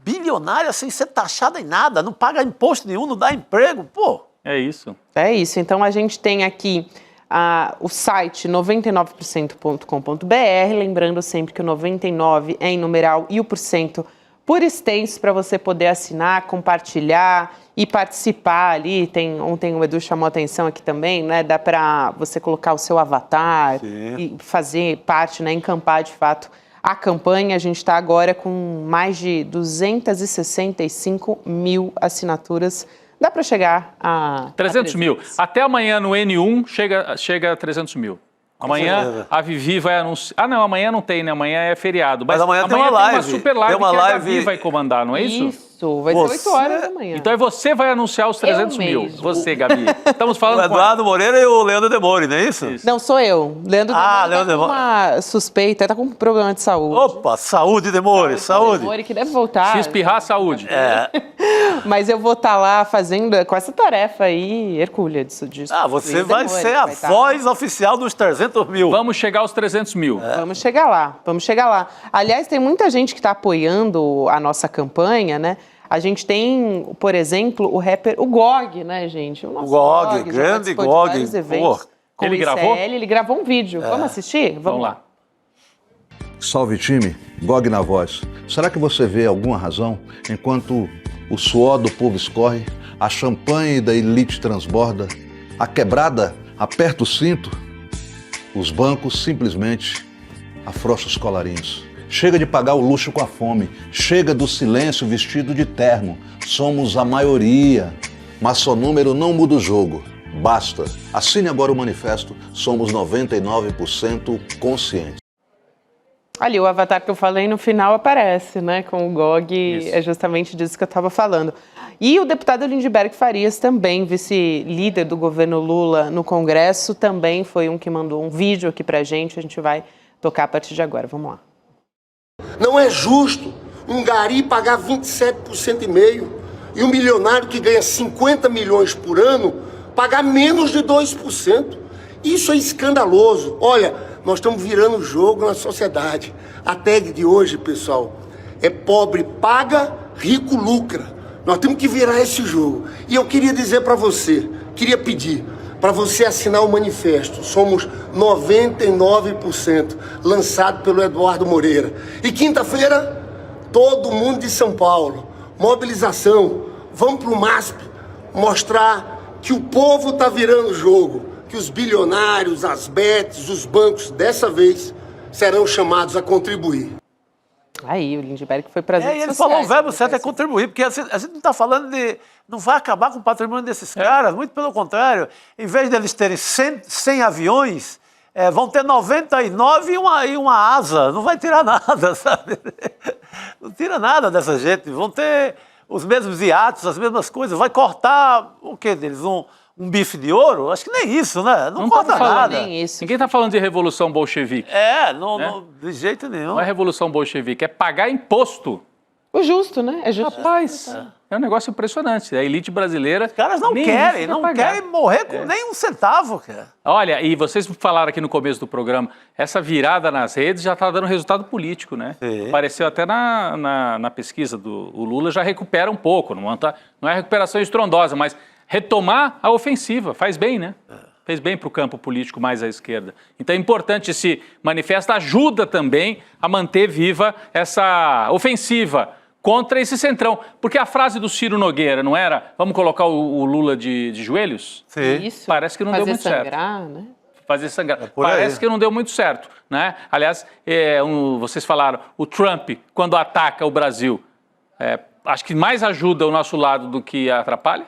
bilionária sem ser taxada em nada, não paga imposto nenhum, não dá emprego, pô. É isso. É isso. Então, a gente tem aqui o site 99%.com.br, lembrando sempre que o 99 é em numeral e o % por extenso, para você poder assinar, compartilhar e participar ali. Ontem o Edu chamou a atenção aqui também, né? Dá para você colocar o seu avatar e fazer parte, né? Encampar de fato a campanha. A gente está agora com mais de 265 mil assinaturas. Dá para chegar a 300 mil. Até amanhã no N1 chega a 300 mil. Amanhã a Vivi vai anunciar... Ah, não, amanhã não tem, né? Amanhã é feriado. Mas amanhã tem uma live. Tem uma super live Tem uma que a live... Gabi vai comandar, não é isso? Isso, vai ser 8 horas da manhã. Então você vai anunciar os 300 mil. mesmo. Você, Gabi. Estamos falando O Eduardo Moreira e o Leandro Demore, não é isso? Não, sou eu. Leandro Demore tá com uma suspeita, tá com um problema de saúde. Opa, saúde, Demore, saúde. Demore que deve voltar. Se espirrar, saúde. Mas eu vou estar lá fazendo com essa tarefa aí, hercúlea disso. Você vai ser a voz oficial dos 300 mil. Vamos chegar aos 300 mil. Vamos chegar lá. Aliás, tem muita gente que está apoiando a nossa campanha, né? A gente tem, por exemplo, o rapper, o Gog, né, gente? O Gog, grande Gog. Ele gravou? Ele gravou um vídeo. Vamos assistir? Vamos lá. Salve time, Gog na voz. Será que você vê alguma razão enquanto o suor do povo escorre, a champanhe da elite transborda, a quebrada aperta o cinto, os bancos simplesmente afrouxam os colarinhos? Chega de pagar o luxo com a fome, chega do silêncio vestido de terno. Somos a maioria, mas só número não muda o jogo. Basta. Assine agora o manifesto, somos 99% conscientes. Ali, o avatar que eu falei no final aparece, né? Com o Gog, Isso. é justamente disso que eu estava falando. E o deputado Lindbergh Farias, também vice-líder do governo Lula no Congresso, também foi um que mandou um vídeo aqui pra gente, a gente vai tocar a partir de agora. Vamos lá. Não é justo um gari pagar 27,5% e um milionário que ganha 50 milhões por ano pagar menos de 2%. Isso é escandaloso. Olha, nós estamos virando o jogo na sociedade. A tag de hoje, pessoal, é pobre paga, rico lucra. Nós temos que virar esse jogo. E eu queria dizer para você, queria pedir para você assinar o manifesto. Somos 99%, lançado pelo Eduardo Moreira. E quinta-feira, todo mundo de São Paulo, mobilização, vamos para o MASP mostrar que o povo está virando o jogo, que os bilionários, as bets, os bancos, dessa vez, serão chamados a contribuir. Aí, o Lindbergh foi para as redes E ele sociais, falou o verbo certo é assim. contribuir, porque a gente não está falando de... Não vai acabar com o patrimônio desses caras, muito pelo contrário. Em vez deles terem 100 aviões, vão ter 99 e uma asa. Não vai tirar nada, sabe? Não tira nada dessa gente. Vão ter os mesmos iates, as mesmas coisas. Vai cortar o quê deles? Um bife de ouro? Acho que nem isso, né? Não corta nada. Nem isso. Ninguém está falando de revolução bolchevique. De jeito nenhum. Não é revolução bolchevique, é pagar imposto. O justo, né? É justo. Rapaz, é um negócio impressionante. A elite brasileira... Os caras não querem morrer com nem um centavo, cara. Olha, e vocês falaram aqui no começo do programa, essa virada nas redes já está dando resultado político, né? Sim. Apareceu até na pesquisa o Lula já recupera um pouco, não é recuperação estrondosa, mas retomar a ofensiva, faz bem, né? Fez bem para o campo político mais à esquerda. Então é importante esse manifesto, ajuda também a manter viva essa ofensiva contra esse centrão. Porque a frase do Ciro Nogueira não era, vamos colocar o Lula de joelhos? Sim. Isso. Parece que não deu muito sangrar, certo. Né? Fazer sangrar. por aí. Parece que não deu muito certo, né? Aliás, vocês falaram, o Trump, quando ataca o Brasil, acho que mais ajuda o nosso lado do que atrapalha.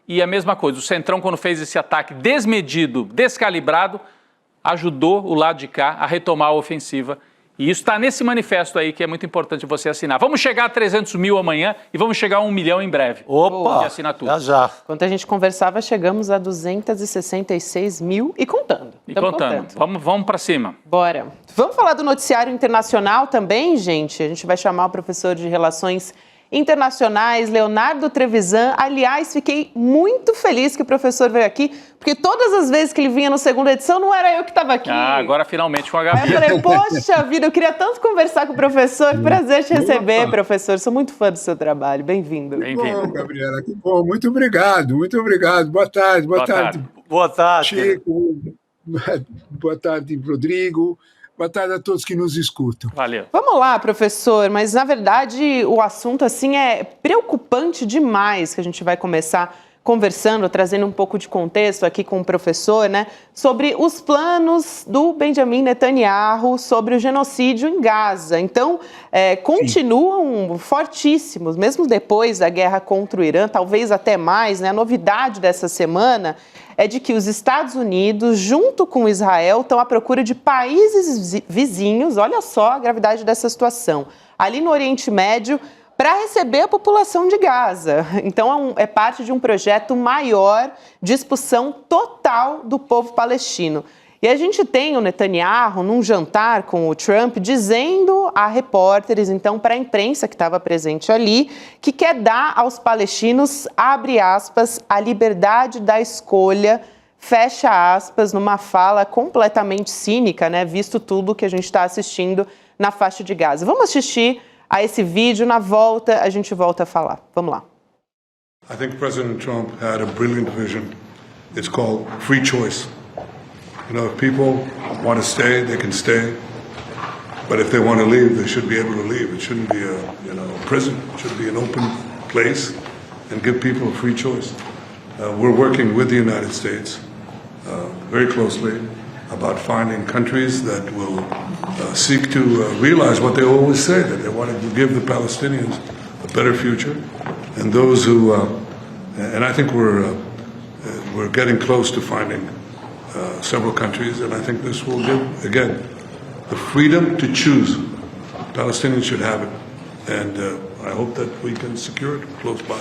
E a mesma coisa, o Centrão, quando fez esse ataque desmedido, descalibrado, ajudou o lado de cá a retomar a ofensiva. E isso está nesse manifesto aí que é muito importante você assinar. Vamos chegar a 300 mil amanhã e vamos chegar a 1 milhão em breve. Opa! De assinatura. Já. Enquanto a gente conversava, chegamos a 266 mil e contando. E Tamo contando. Vamos para cima. Bora. Vamos falar do noticiário internacional também, gente? A gente vai chamar o professor de Relações Internacionais, Leonardo Trevisan. Aliás, fiquei muito feliz que o professor veio aqui, porque todas as vezes que ele vinha no segunda edição, não era eu que estava aqui. Agora finalmente com a Gabi. Aí eu falei, poxa vida, eu queria tanto conversar com o professor. Prazer te receber, professor. Sou muito fã do seu trabalho. Bem-vindo. Bem-vindo. Bom, Gabriela, que bom. Muito obrigado, muito obrigado. Boa tarde, boa tarde. Boa tarde. Chico, boa tarde, Rodrigo. Boa tarde a todos que nos escutam. Valeu. Vamos lá, professor, mas na verdade o assunto assim é preocupante demais que a gente vai começar conversando, trazendo um pouco de contexto aqui com o professor, né, sobre os planos do Benjamin Netanyahu sobre o genocídio em Gaza. Então, continuam fortíssimos, mesmo depois da guerra contra o Irã, talvez até mais, né? A novidade dessa semana é de que os Estados Unidos, junto com Israel, estão à procura de países vizinhos, olha só a gravidade dessa situação, ali no Oriente Médio, para receber a população de Gaza. Então, é parte de um projeto maior de expulsão total do povo palestino. E a gente tem o Netanyahu, num jantar com o Trump, dizendo a repórteres, então, para a imprensa que estava presente ali, que quer dar aos palestinos, abre aspas, a liberdade da escolha, fecha aspas, numa fala completamente cínica, né, visto tudo que a gente está assistindo na faixa de Gaza. Vamos assistir a esse vídeo, na volta a gente volta a falar. Vamos lá. I think President Trump had a brilliant vision. It's called free choice. You know, if people want to stay, they can stay. But if they want to leave, they should be able to leave. It shouldn't be a prison. It should be an open place and give people a free choice. We're working with the United States very closely about finding countries that will seek to realize what they always say, that they want to give the Palestinians a better future, and those who, and I think we're getting close to finding several countries, and I think this will give, again, the freedom to choose. Palestinians should have it, and I hope that we can secure it close by.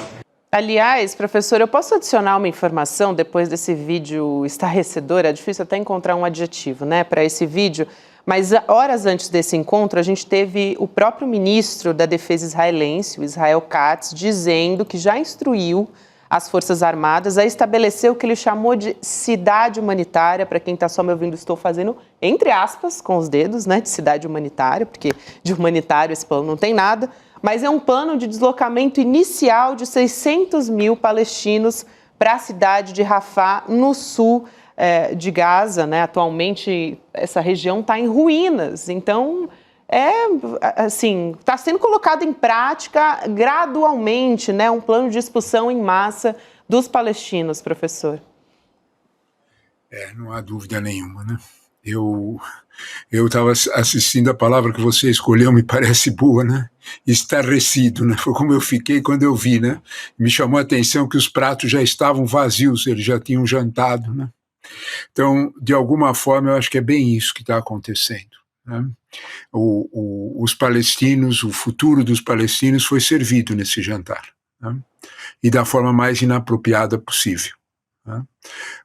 Aliás, professor, eu posso adicionar uma informação depois desse vídeo estarrecedor? É difícil até encontrar um adjetivo, né, para esse vídeo. Mas horas antes desse encontro, a gente teve o próprio ministro da Defesa israelense, o Israel Katz, dizendo que já instruiu as Forças Armadas a estabelecer o que ele chamou de cidade humanitária. Para quem está só me ouvindo, estou fazendo entre aspas com os dedos, né, de cidade humanitária, porque de humanitário esse plano não tem nada. Mas é um plano de deslocamento inicial de 600 mil palestinos para a cidade de Rafah, no sul de Gaza, né? Atualmente, essa região está em ruínas. Então, está sendo colocado em prática gradualmente, né? Um plano de expulsão em massa dos palestinos, professor. Não há dúvida nenhuma, né? Eu estava assistindo, a palavra que você escolheu me parece boa, né? Estarrecido, né? Foi como eu fiquei quando eu vi, né? Me chamou a atenção que os pratos já estavam vazios, eles já tinham jantado, né? Então, de alguma forma, eu acho que é bem isso que está acontecendo, né? Os palestinos, o futuro dos palestinos foi servido nesse jantar, né? E da forma mais inapropriada possível.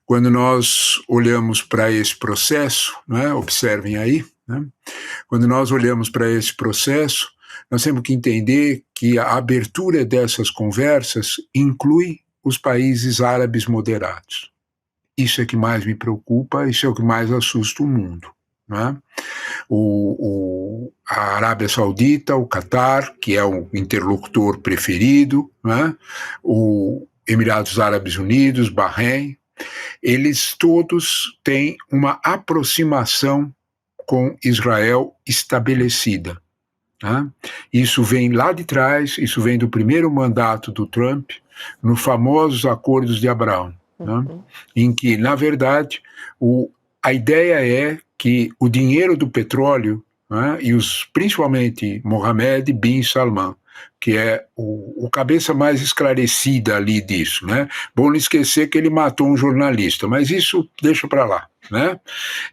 Quando nós olhamos para esse processo, né, observem aí, né, quando nós olhamos para esse processo, nós temos que entender que a abertura dessas conversas inclui os países árabes moderados. Isso é que mais me preocupa, isso é o que mais assusta o mundo, né? A Arábia Saudita, o Catar, que é o interlocutor preferido, né? O Emirados Árabes Unidos, Bahrein, eles todos têm uma aproximação com Israel estabelecida, né? Isso vem lá de trás, isso vem do primeiro mandato do Trump, nos famosos Acordos de Abraão, né? Em que, na verdade, a ideia é que o dinheiro do petróleo, né, e principalmente Mohammed bin Salman, que é o cabeça mais esclarecida ali disso, né? Bom não esquecer que ele matou um jornalista, mas isso deixa para lá, né?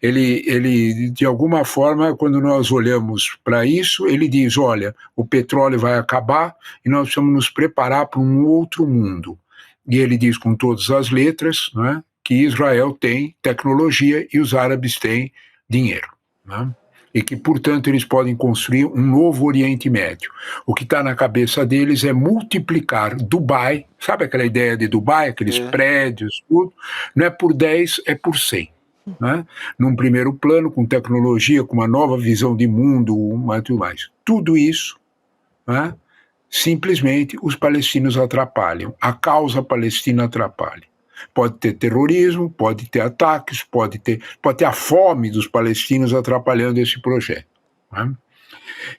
Ele, de alguma forma, quando nós olhamos para isso, ele diz, olha, o petróleo vai acabar e nós precisamos nos preparar para um outro mundo. E ele diz com todas as letras, né, que Israel tem tecnologia e os árabes têm dinheiro, né? E que, portanto, eles podem construir um novo Oriente Médio. O que está na cabeça deles é multiplicar Dubai, sabe aquela ideia de Dubai, aqueles prédios, tudo, não é por 10, é por 100. Né? Num primeiro plano, com tecnologia, com uma nova visão de mundo, tudo mais. Tudo isso, né, simplesmente os palestinos atrapalham, a causa palestina atrapalha. Pode ter terrorismo, pode ter ataques, pode ter a fome dos palestinos atrapalhando esse projeto, né?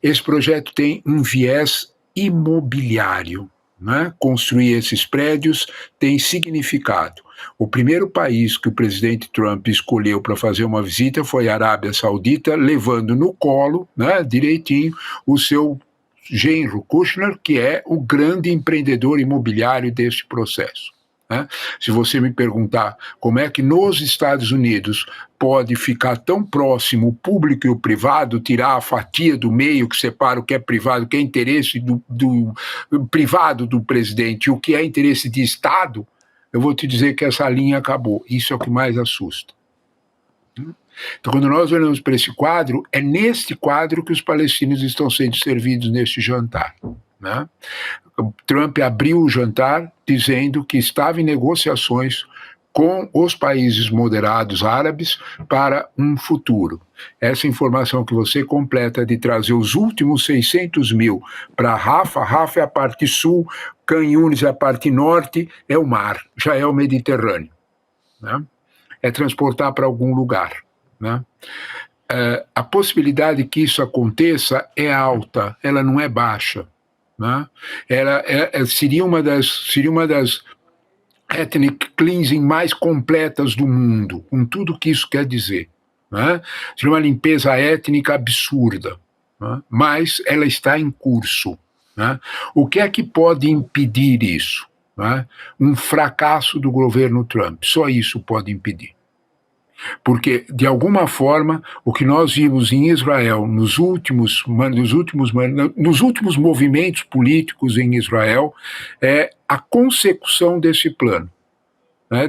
Esse projeto tem um viés imobiliário, né, construir esses prédios tem significado. O primeiro país que o presidente Trump escolheu para fazer uma visita foi a Arábia Saudita, levando no colo, né, direitinho, o seu genro Kushner, que é o grande empreendedor imobiliário deste processo. Né? Se você me perguntar como é que nos Estados Unidos pode ficar tão próximo o público e o privado, tirar a fatia do meio que separa o que é privado, o que é interesse do privado do presidente e o que é interesse de Estado, eu vou te dizer que essa linha acabou. Isso é o que mais assusta. Então, quando nós olhamos para esse quadro, é neste quadro que os palestinos estão sendo servidos neste jantar. Né? Trump abriu o jantar dizendo que estava em negociações com os países moderados árabes para um futuro. Essa informação que você completa de trazer os últimos 600 mil para Rafah, Rafah é a parte sul, Khan Yunis é a parte norte, é o mar, já é o Mediterrâneo. Né? É transportar para algum lugar. Né? A possibilidade que isso aconteça é alta, ela não é baixa. Né? Ela seria uma das ethnic cleansing mais completas do mundo, com tudo que isso quer dizer. Né? Seria uma limpeza étnica absurda, né? Mas ela está em curso. Né? O que é que pode impedir isso? Né? Um fracasso do governo Trump, só isso pode impedir. Porque, de alguma forma, o que nós vimos em Israel nos últimos movimentos políticos em Israel é a consecução desse plano.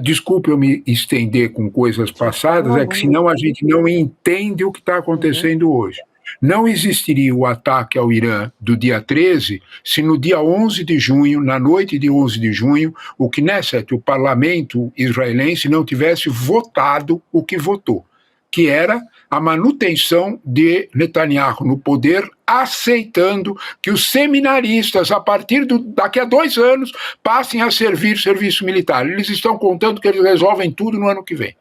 Desculpe eu me estender com coisas passadas, é que senão a gente não entende o que está acontecendo hoje. Não existiria o ataque ao Irã do dia 13 se no dia 11 de junho, na noite de 11 de junho, o Knesset, o parlamento israelense, não tivesse votado o que votou, que era a manutenção de Netanyahu no poder, aceitando que os seminaristas, a partir daqui a 2 anos, passem a servir serviço militar. Eles estão contando que eles resolvem tudo no ano que vem.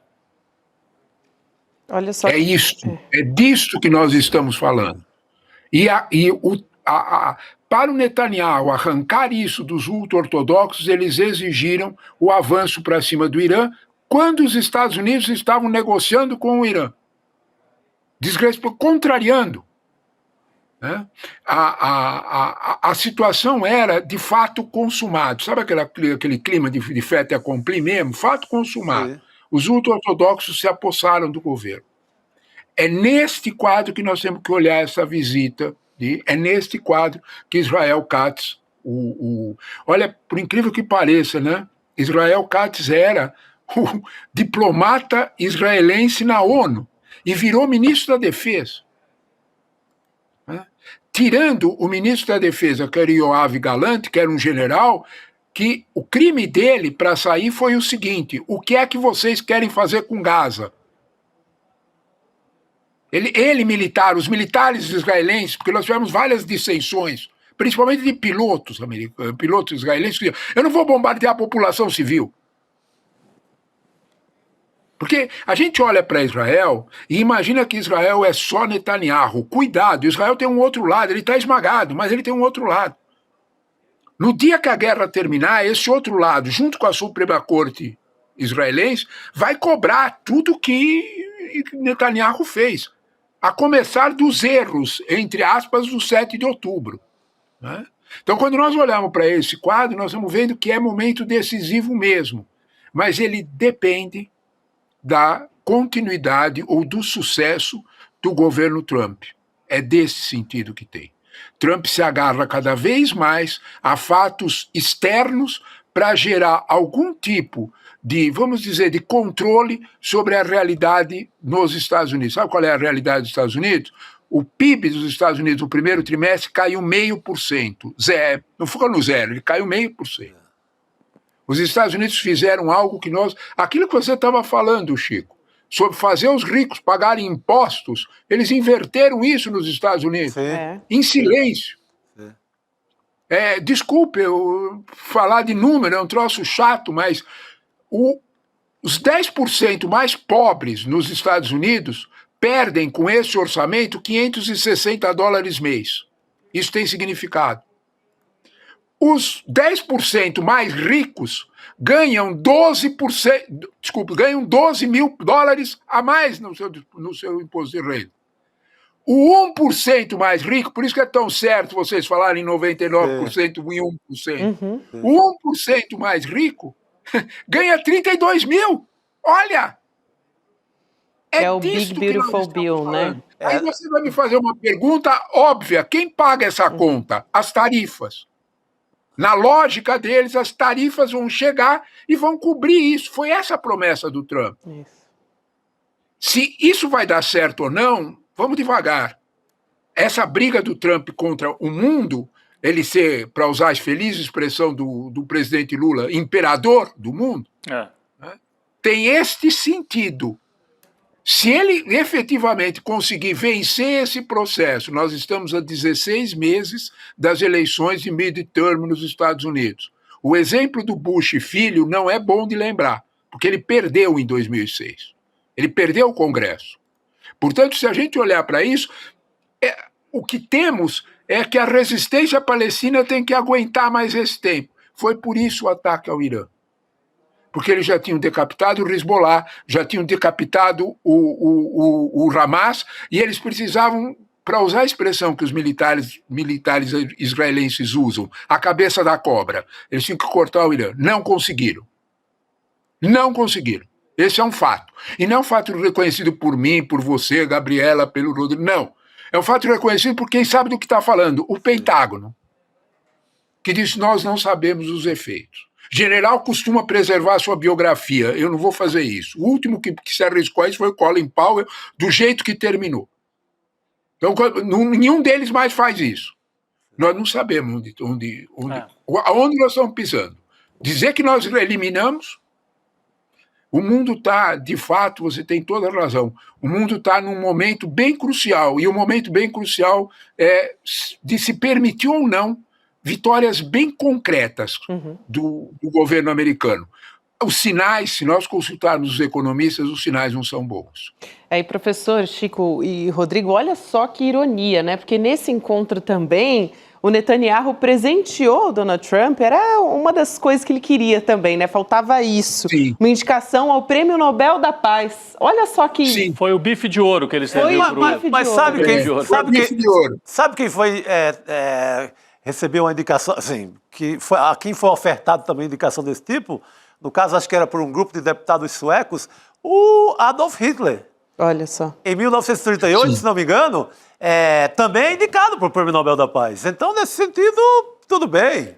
Olha só. É disto que nós estamos falando. Para o Netanyahu arrancar isso dos ultra-ortodoxos, eles exigiram o avanço para cima do Irã, quando os Estados Unidos estavam negociando com o Irã. Contrariando. Né? A situação era, de fato, consumado. Sabe aquele clima de fait accompli mesmo? Fato consumado. Sim. Os ultra-ortodoxos se apossaram do governo. É neste quadro que nós temos que olhar essa visita, é neste quadro que Israel Katz, olha, por incrível que pareça, né? Israel Katz era o diplomata israelense na ONU e virou ministro da Defesa. Né? Tirando o ministro da Defesa, que era Yoav Gallant, que era um general, que o crime dele para sair foi o seguinte: o que é que vocês querem fazer com Gaza? Ele militar, os militares israelenses, porque nós tivemos várias dissensões, principalmente de pilotos israelenses, que diziam, eu não vou bombardear a população civil. Porque a gente olha para Israel e imagina que Israel é só Netanyahu. Cuidado, Israel tem um outro lado, ele está esmagado, mas ele tem um outro lado. No dia que a guerra terminar, esse outro lado, junto com a Suprema Corte israelense, vai cobrar tudo que Netanyahu fez, a começar dos erros, entre aspas, do 7 de outubro. Né? Então, quando nós olhamos para esse quadro, nós estamos vendo que é momento decisivo mesmo, mas ele depende da continuidade ou do sucesso do governo Trump. É desse sentido que tem. Trump se agarra cada vez mais a fatos externos para gerar algum tipo de, vamos dizer, de controle sobre a realidade nos Estados Unidos. Sabe qual é a realidade dos Estados Unidos? O PIB dos Estados Unidos no primeiro trimestre caiu 0,5%. Zero. Não ficou no zero, ele caiu 0,5%. Os Estados Unidos fizeram algo que aquilo que você estava falando, Chico, sobre fazer os ricos pagarem impostos, eles inverteram isso nos Estados Unidos, em silêncio. Desculpe eu falar de número, é um troço chato, mas os 10% mais pobres nos Estados Unidos perdem com esse orçamento $560 mês. Isso tem significado. os 10% mais ricos ganham 12 mil dólares a mais no seu imposto de renda. O 1% mais rico, por isso que é tão certo vocês falarem em 99% e 1%. O 1% mais rico ganha 32 mil. Olha! É o Big Beautiful Bill, né? Aí você vai me fazer uma pergunta óbvia. Quem paga essa conta? As tarifas. Na lógica deles, as tarifas vão chegar e vão cobrir isso. Foi essa a promessa do Trump. Isso. Se isso vai dar certo ou não, vamos devagar. Essa briga do Trump contra o mundo, ele ser, para usar a feliz expressão do presidente Lula, imperador do mundo, né, tem este sentido. Se ele efetivamente conseguir vencer esse processo, nós estamos a 16 meses das eleições de midterm nos Estados Unidos. O exemplo do Bush filho não é bom de lembrar, porque ele perdeu em 2006. Ele perdeu o Congresso. Portanto, se a gente olhar para isso, o que temos é que a resistência palestina tem que aguentar mais esse tempo. Foi por isso o ataque ao Irã. Porque eles já tinham decapitado o Hezbollah, já tinham decapitado o Hamas, e eles precisavam, para usar a expressão que os militares israelenses usam, a cabeça da cobra. Eles tinham que cortar o Irã. Não conseguiram. Não conseguiram. Esse é um fato. E não é um fato reconhecido por mim, por você, Gabriela, pelo Rodrigo. Não. É um fato reconhecido por quem sabe do que está falando. O Pentágono, que diz que nós não sabemos os efeitos. General costuma preservar sua biografia. Eu não vou fazer isso. O último que se arriscou a isso foi o Colin Powell, do jeito que terminou. Então, nenhum deles mais faz isso. Nós não sabemos onde nós estamos pisando. Dizer que nós eliminamos, o mundo está, de fato, você tem toda a razão, o mundo está num momento bem crucial, e o momento bem crucial é de se permitir ou não vitórias bem concretas do governo americano. Os sinais, se nós consultarmos os economistas, os sinais não são bons. Aí, professor Chico e Rodrigo, olha só que ironia, né? Porque nesse encontro também, o Netanyahu presenteou o Donald Trump, era uma das coisas que ele queria também, né? Faltava isso. Sim. Uma indicação ao Prêmio Nobel da Paz. Olha só que... Sim, foi o bife de ouro que eles renderam pro... Mas sabe quem foi recebeu uma indicação, assim, a quem foi ofertado também indicação desse tipo? No caso, acho que era por um grupo de deputados suecos, o Adolf Hitler. Olha só. Em 1938, se não me engano, também é indicado para o Prêmio Nobel da Paz. Então, nesse sentido, tudo bem.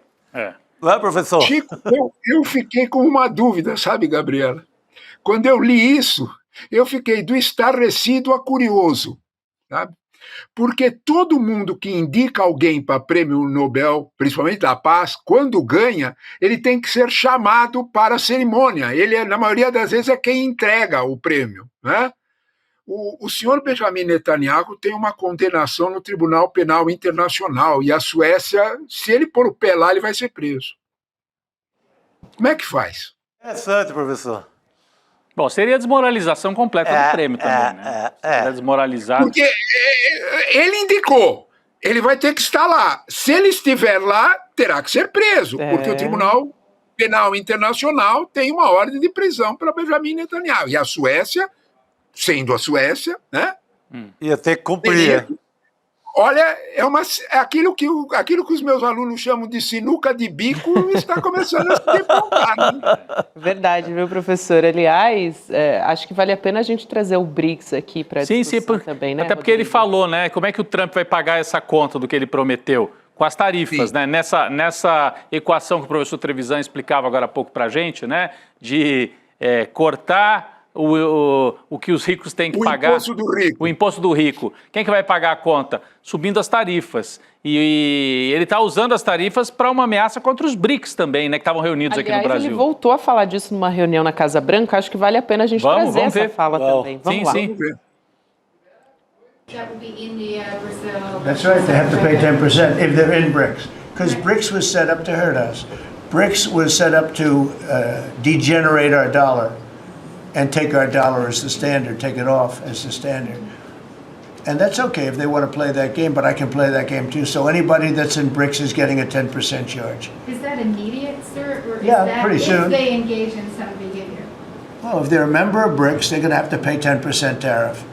Não é, professor? Chico, eu fiquei com uma dúvida, sabe, Gabriela? Quando eu li isso, eu fiquei do estarrecido a curioso, sabe? Porque todo mundo que indica alguém para Prêmio Nobel, principalmente da Paz, quando ganha, ele tem que ser chamado para a cerimônia. Ele, na maioria das vezes, é quem entrega o prêmio, né? O senhor Benjamin Netanyahu tem uma condenação no Tribunal Penal Internacional, e a Suécia, se ele pôr o pé lá, ele vai ser preso. Como é que faz? Interessante, professor. Bom, seria a desmoralização completa do prêmio também, né? Seria desmoralizado. Porque ele indicou, ele vai ter que estar lá. Se ele estiver lá, terá que ser preso, porque o Tribunal Penal Internacional tem uma ordem de prisão para Benjamin Netanyahu. E a Suécia, sendo a Suécia, né? Ia ter que cumprir. Olha, aquilo que os meus alunos chamam de sinuca de bico está começando a se depontar, né? Verdade, viu, professor? Aliás, acho que vale a pena a gente trazer o BRICS aqui para discussão também, né? Até porque ele falou, né? Como é que o Trump vai pagar essa conta do que ele prometeu? Com as tarifas, né? Nessa equação que o professor Trevisan explicava agora há pouco para a gente, né? De cortar o que os ricos têm que pagar. O imposto do rico. O imposto do rico. Quem é que vai pagar a conta? Subindo as tarifas. E ele está usando as tarifas para uma ameaça contra os BRICS também, né? Que estavam reunidos aqui no Brasil. Ele voltou a falar disso numa reunião na Casa Branca. Acho que vale a pena a gente trazer essa fala também. Vamos lá. Sim. That's right. They have to pay 10% if they're in BRICS. Because BRICS was set up to hurt us. BRICS was set up to degenerate our dollar and take our dollar as the standard, take it off as the standard. And that's okay if they want to play that game, but I can play that game too. So anybody that's in BRICS is getting a 10% charge. Is that immediate, sir? Or is Yeah, that pretty soon. if they engage in some behavior? Well, if they're a member of BRICS, they're going to have to pay 10% tariff.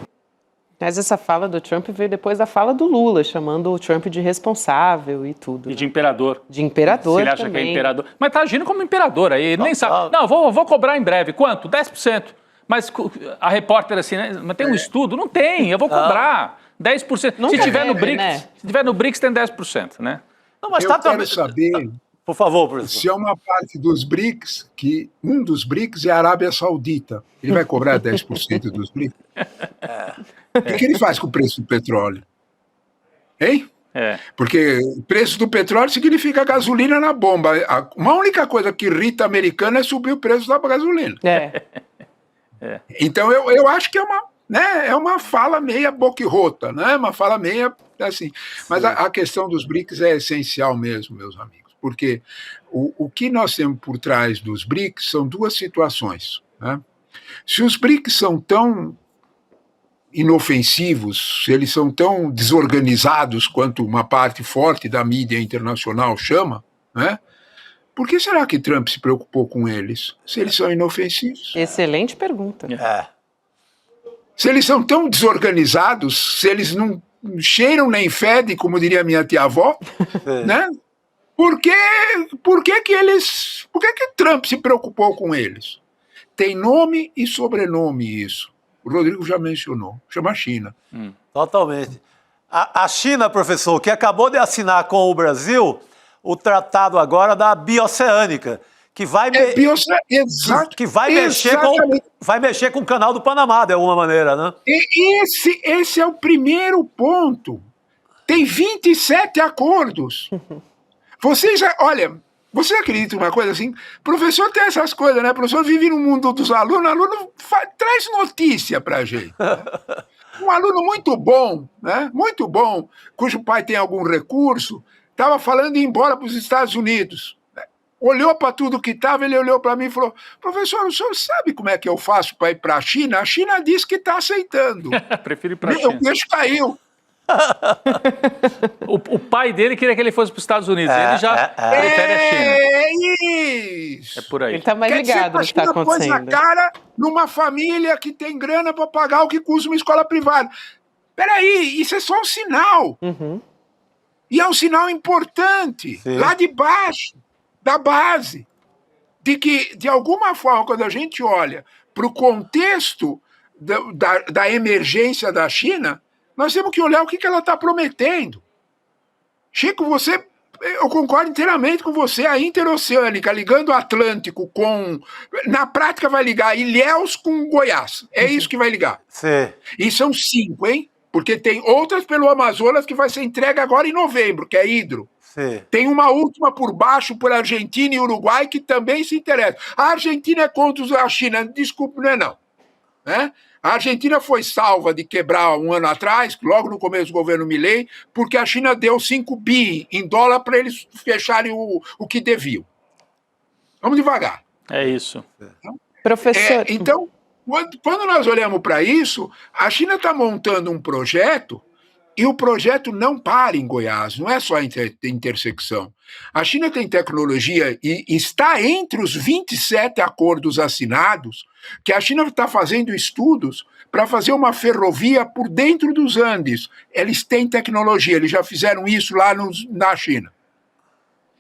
Mas essa fala do Trump veio depois da fala do Lula, chamando o Trump de responsável e tudo. E de imperador. De imperador Se ele acha também. que é imperador. Mas tá agindo como imperador aí, ele nem sabe. Não, vou cobrar em breve. Quanto? 10%. Mas a repórter assim, né? Mas tem um estudo? Não tem, eu vou cobrar 10%. Se tiver no BRICS, né? se tiver no BRICS tem 10%, né? Não, mas Eu quero saber Por favor, professor. se é uma parte dos BRICS, que um dos BRICS é a Arábia Saudita. Ele vai cobrar 10% dos BRICS? O que ele faz com o preço do petróleo? Hein? É. Porque o preço do petróleo significa gasolina na bomba. Uma única coisa que irrita americano é subir o preço da gasolina. Então eu acho que é uma fala meia boquirrota, né? Uma fala meia assim. Mas a questão dos BRICS é essencial mesmo, meus amigos, porque o que nós temos por trás dos BRICS são duas situações, né? Se os BRICS são tão inofensivos, se eles são tão desorganizados quanto uma parte forte da mídia internacional chama, né? Por que será que Trump se preocupou com eles? Se eles são inofensivos? Excelente pergunta. Se eles são tão desorganizados, se eles não cheiram nem fedem, como diria minha tia-avó, né? Por que Trump se preocupou com eles? Tem nome e sobrenome isso. O Rodrigo já mencionou. Chama China. Totalmente. A China, professor, que acabou de assinar com o Brasil o tratado agora da Bioceânica, que vai, vai mexer com o canal do Panamá, de alguma maneira, né? E esse é o primeiro ponto. Tem 27 acordos. Olha, você acredita em uma coisa assim? Professor tem essas coisas, né? Professor vive no mundo dos alunos, traz notícia pra gente. Um aluno muito bom, né? Muito bom, cujo pai tem algum recurso, estava falando em ir embora para os Estados Unidos. Olhou para tudo que estava, ele olhou para mim e falou: professor, o senhor sabe como é que eu faço para ir para a China? A China diz que está aceitando. Prefiro ir para a China. O peixe caiu. O pai dele queria que ele fosse para os Estados Unidos. Ele já prefere a China. É isso. É por aí. Ele está mais ligado no que está acontecendo. Pôs a cara numa família que tem grana para pagar o que custa uma escola privada. Peraí, isso é só um sinal. E é um sinal importante, lá de baixo, da base, de que, de alguma forma, quando a gente olha para o contexto da emergência da China, nós temos que olhar o que ela está prometendo. Chico, eu concordo inteiramente com você, a interoceânica, ligando o Atlântico com... Na prática vai ligar Ilhéus com Goiás, é isso que vai ligar. E são 5, hein? Porque tem outras pelo Amazonas que vai ser entregue agora em novembro, que é hidro. Tem uma última por baixo, por Argentina e Uruguai, que também se interessa. A Argentina é contra a China, desculpe, não é não. Né? A Argentina foi salva de quebrar um ano atrás, logo no começo do governo Milei, porque a China deu 5 bi em dólar para eles fecharem o que deviam. Vamos devagar. É isso. Professor... Então, quando nós olhamos para isso, a China está montando um projeto e o projeto não para em Goiás, não é só a intersecção. A China tem tecnologia e está entre os 27 acordos assinados que a China está fazendo estudos para fazer uma ferrovia por dentro dos Andes. Eles têm tecnologia, eles já fizeram isso lá na China.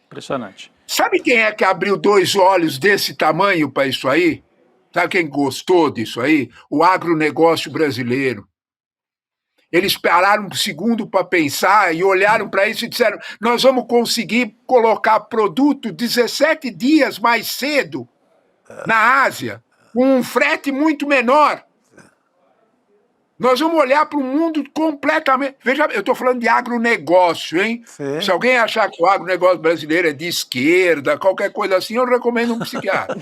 Impressionante. Sabe quem é que abriu 2 olhos desse tamanho para isso aí? Sabe quem gostou disso aí? O agronegócio brasileiro. Eles pararam um segundo para pensar e olharam para isso e disseram: nós vamos conseguir colocar produto 17 dias mais cedo na Ásia, com um frete muito menor. Nós vamos olhar para um mundo completamente... Veja, eu estou falando de agronegócio, hein? Se alguém achar que o agronegócio brasileiro é de esquerda, qualquer coisa assim, eu recomendo um psiquiatra.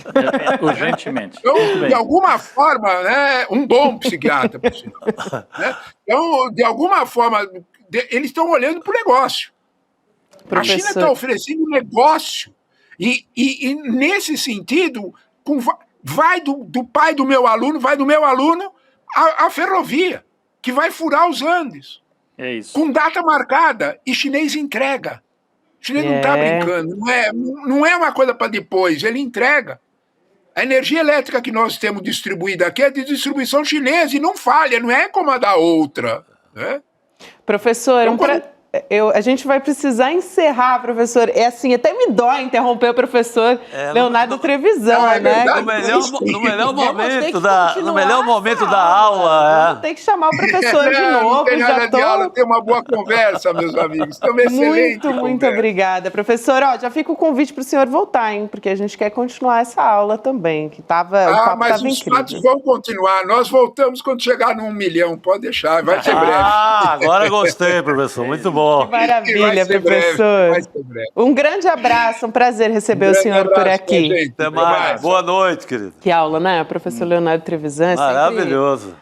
Urgentemente. Então, de alguma forma, né, um bom psiquiatra, por sinal, né? Então, de alguma forma, eles estão olhando para o negócio. A China está oferecendo negócio. E nesse sentido, vai do pai do meu aluno, vai do meu aluno a ferrovia, que vai furar os Andes. É isso. Com data marcada, e chinês entrega. O chinês não está brincando, não é uma coisa para depois, ele entrega. A energia elétrica que nós temos distribuída aqui é de distribuição chinesa e não falha, não é como a da outra. Né? Professor, a gente vai precisar encerrar, professor. É assim, até me dói interromper o professor Leonardo Trevisan, né? No melhor momento da aula. Vamos ter que chamar o professor de novo. Não tem nada de aula, tem uma boa conversa, meus amigos. Estamos excelente. Muito obrigada, professor. Ó, já fica o convite para o senhor voltar, hein? Porque a gente quer continuar essa aula também, que tava mas os fatos vão continuar. Nós voltamos quando chegar no 1 milhão, pode deixar, vai ser breve. Agora gostei, professor, muito bom. Que maravilha, professor. Um grande abraço, um prazer receber o senhor por aqui. Até mais. Boa noite, querido. Que aula, né? Professor Leonardo Trevisan. Maravilhoso.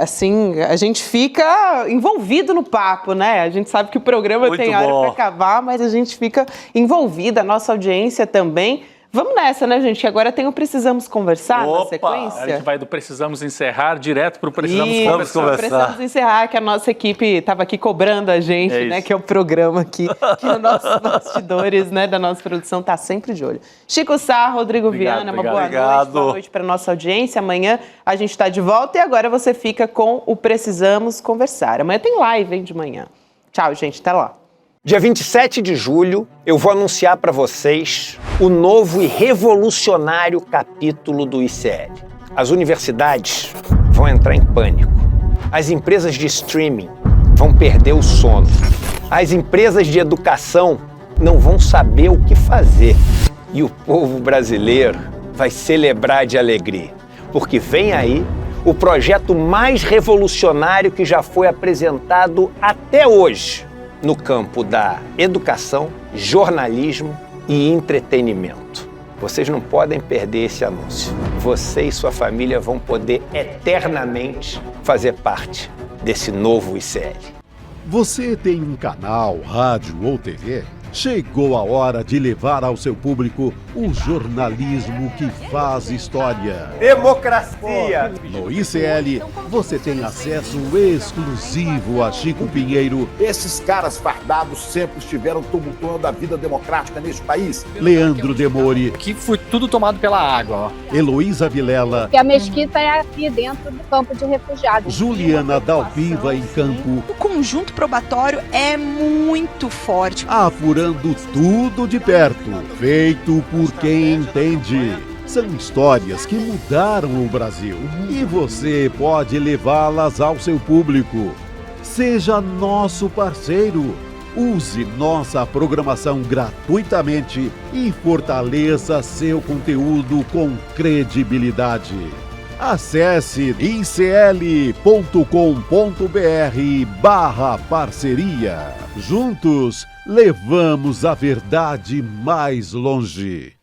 Assim, a gente fica envolvido no papo, né? A gente sabe que o programa tem hora para acabar, mas a gente fica envolvida, a nossa audiência também. Vamos nessa, né, gente? Agora tem o Precisamos Conversar na sequência. A gente vai do Precisamos Encerrar direto para o Precisamos Conversar. Precisamos Encerrar, que a nossa equipe estava aqui cobrando a gente, né? Que é o programa aqui, que os nossos bastidores, né, da nossa produção está sempre de olho. Chico Sá, Rodrigo Viana, uma boa noite para nossa audiência. Amanhã a gente está de volta e agora você fica com o Precisamos Conversar. Amanhã tem live, hein, de manhã. Tchau, gente. Até lá. Dia 27 de julho, eu vou anunciar para vocês o novo e revolucionário capítulo do ICL. As universidades vão entrar em pânico. As empresas de streaming vão perder o sono. As empresas de educação não vão saber o que fazer. E o povo brasileiro vai celebrar de alegria, porque vem aí o projeto mais revolucionário que já foi apresentado até hoje no campo da educação, jornalismo e entretenimento. Vocês não podem perder esse anúncio. Você e sua família vão poder eternamente fazer parte desse novo ICL. Você tem um canal, rádio ou TV? Chegou a hora de levar ao seu público o jornalismo que faz história. Democracia! No ICL, você tem acesso exclusivo a Chico Pinheiro. Esses caras fardados sempre estiveram tumultuando a vida democrática neste país. Leandro Demore. Que foi tudo tomado pela água, ó. Heloísa Vilela. Que a mesquita é aqui dentro do campo de refugiados. Juliana Dalpiva em campo. O conjunto probatório é muito forte. Apurando tudo de perto, feito por quem entende. São histórias que mudaram o Brasil e você pode levá-las ao seu público. Seja nosso parceiro. Use nossa programação gratuitamente e fortaleça seu conteúdo com credibilidade. Acesse icl.com.br/parceria. Juntos, levamos a verdade mais longe.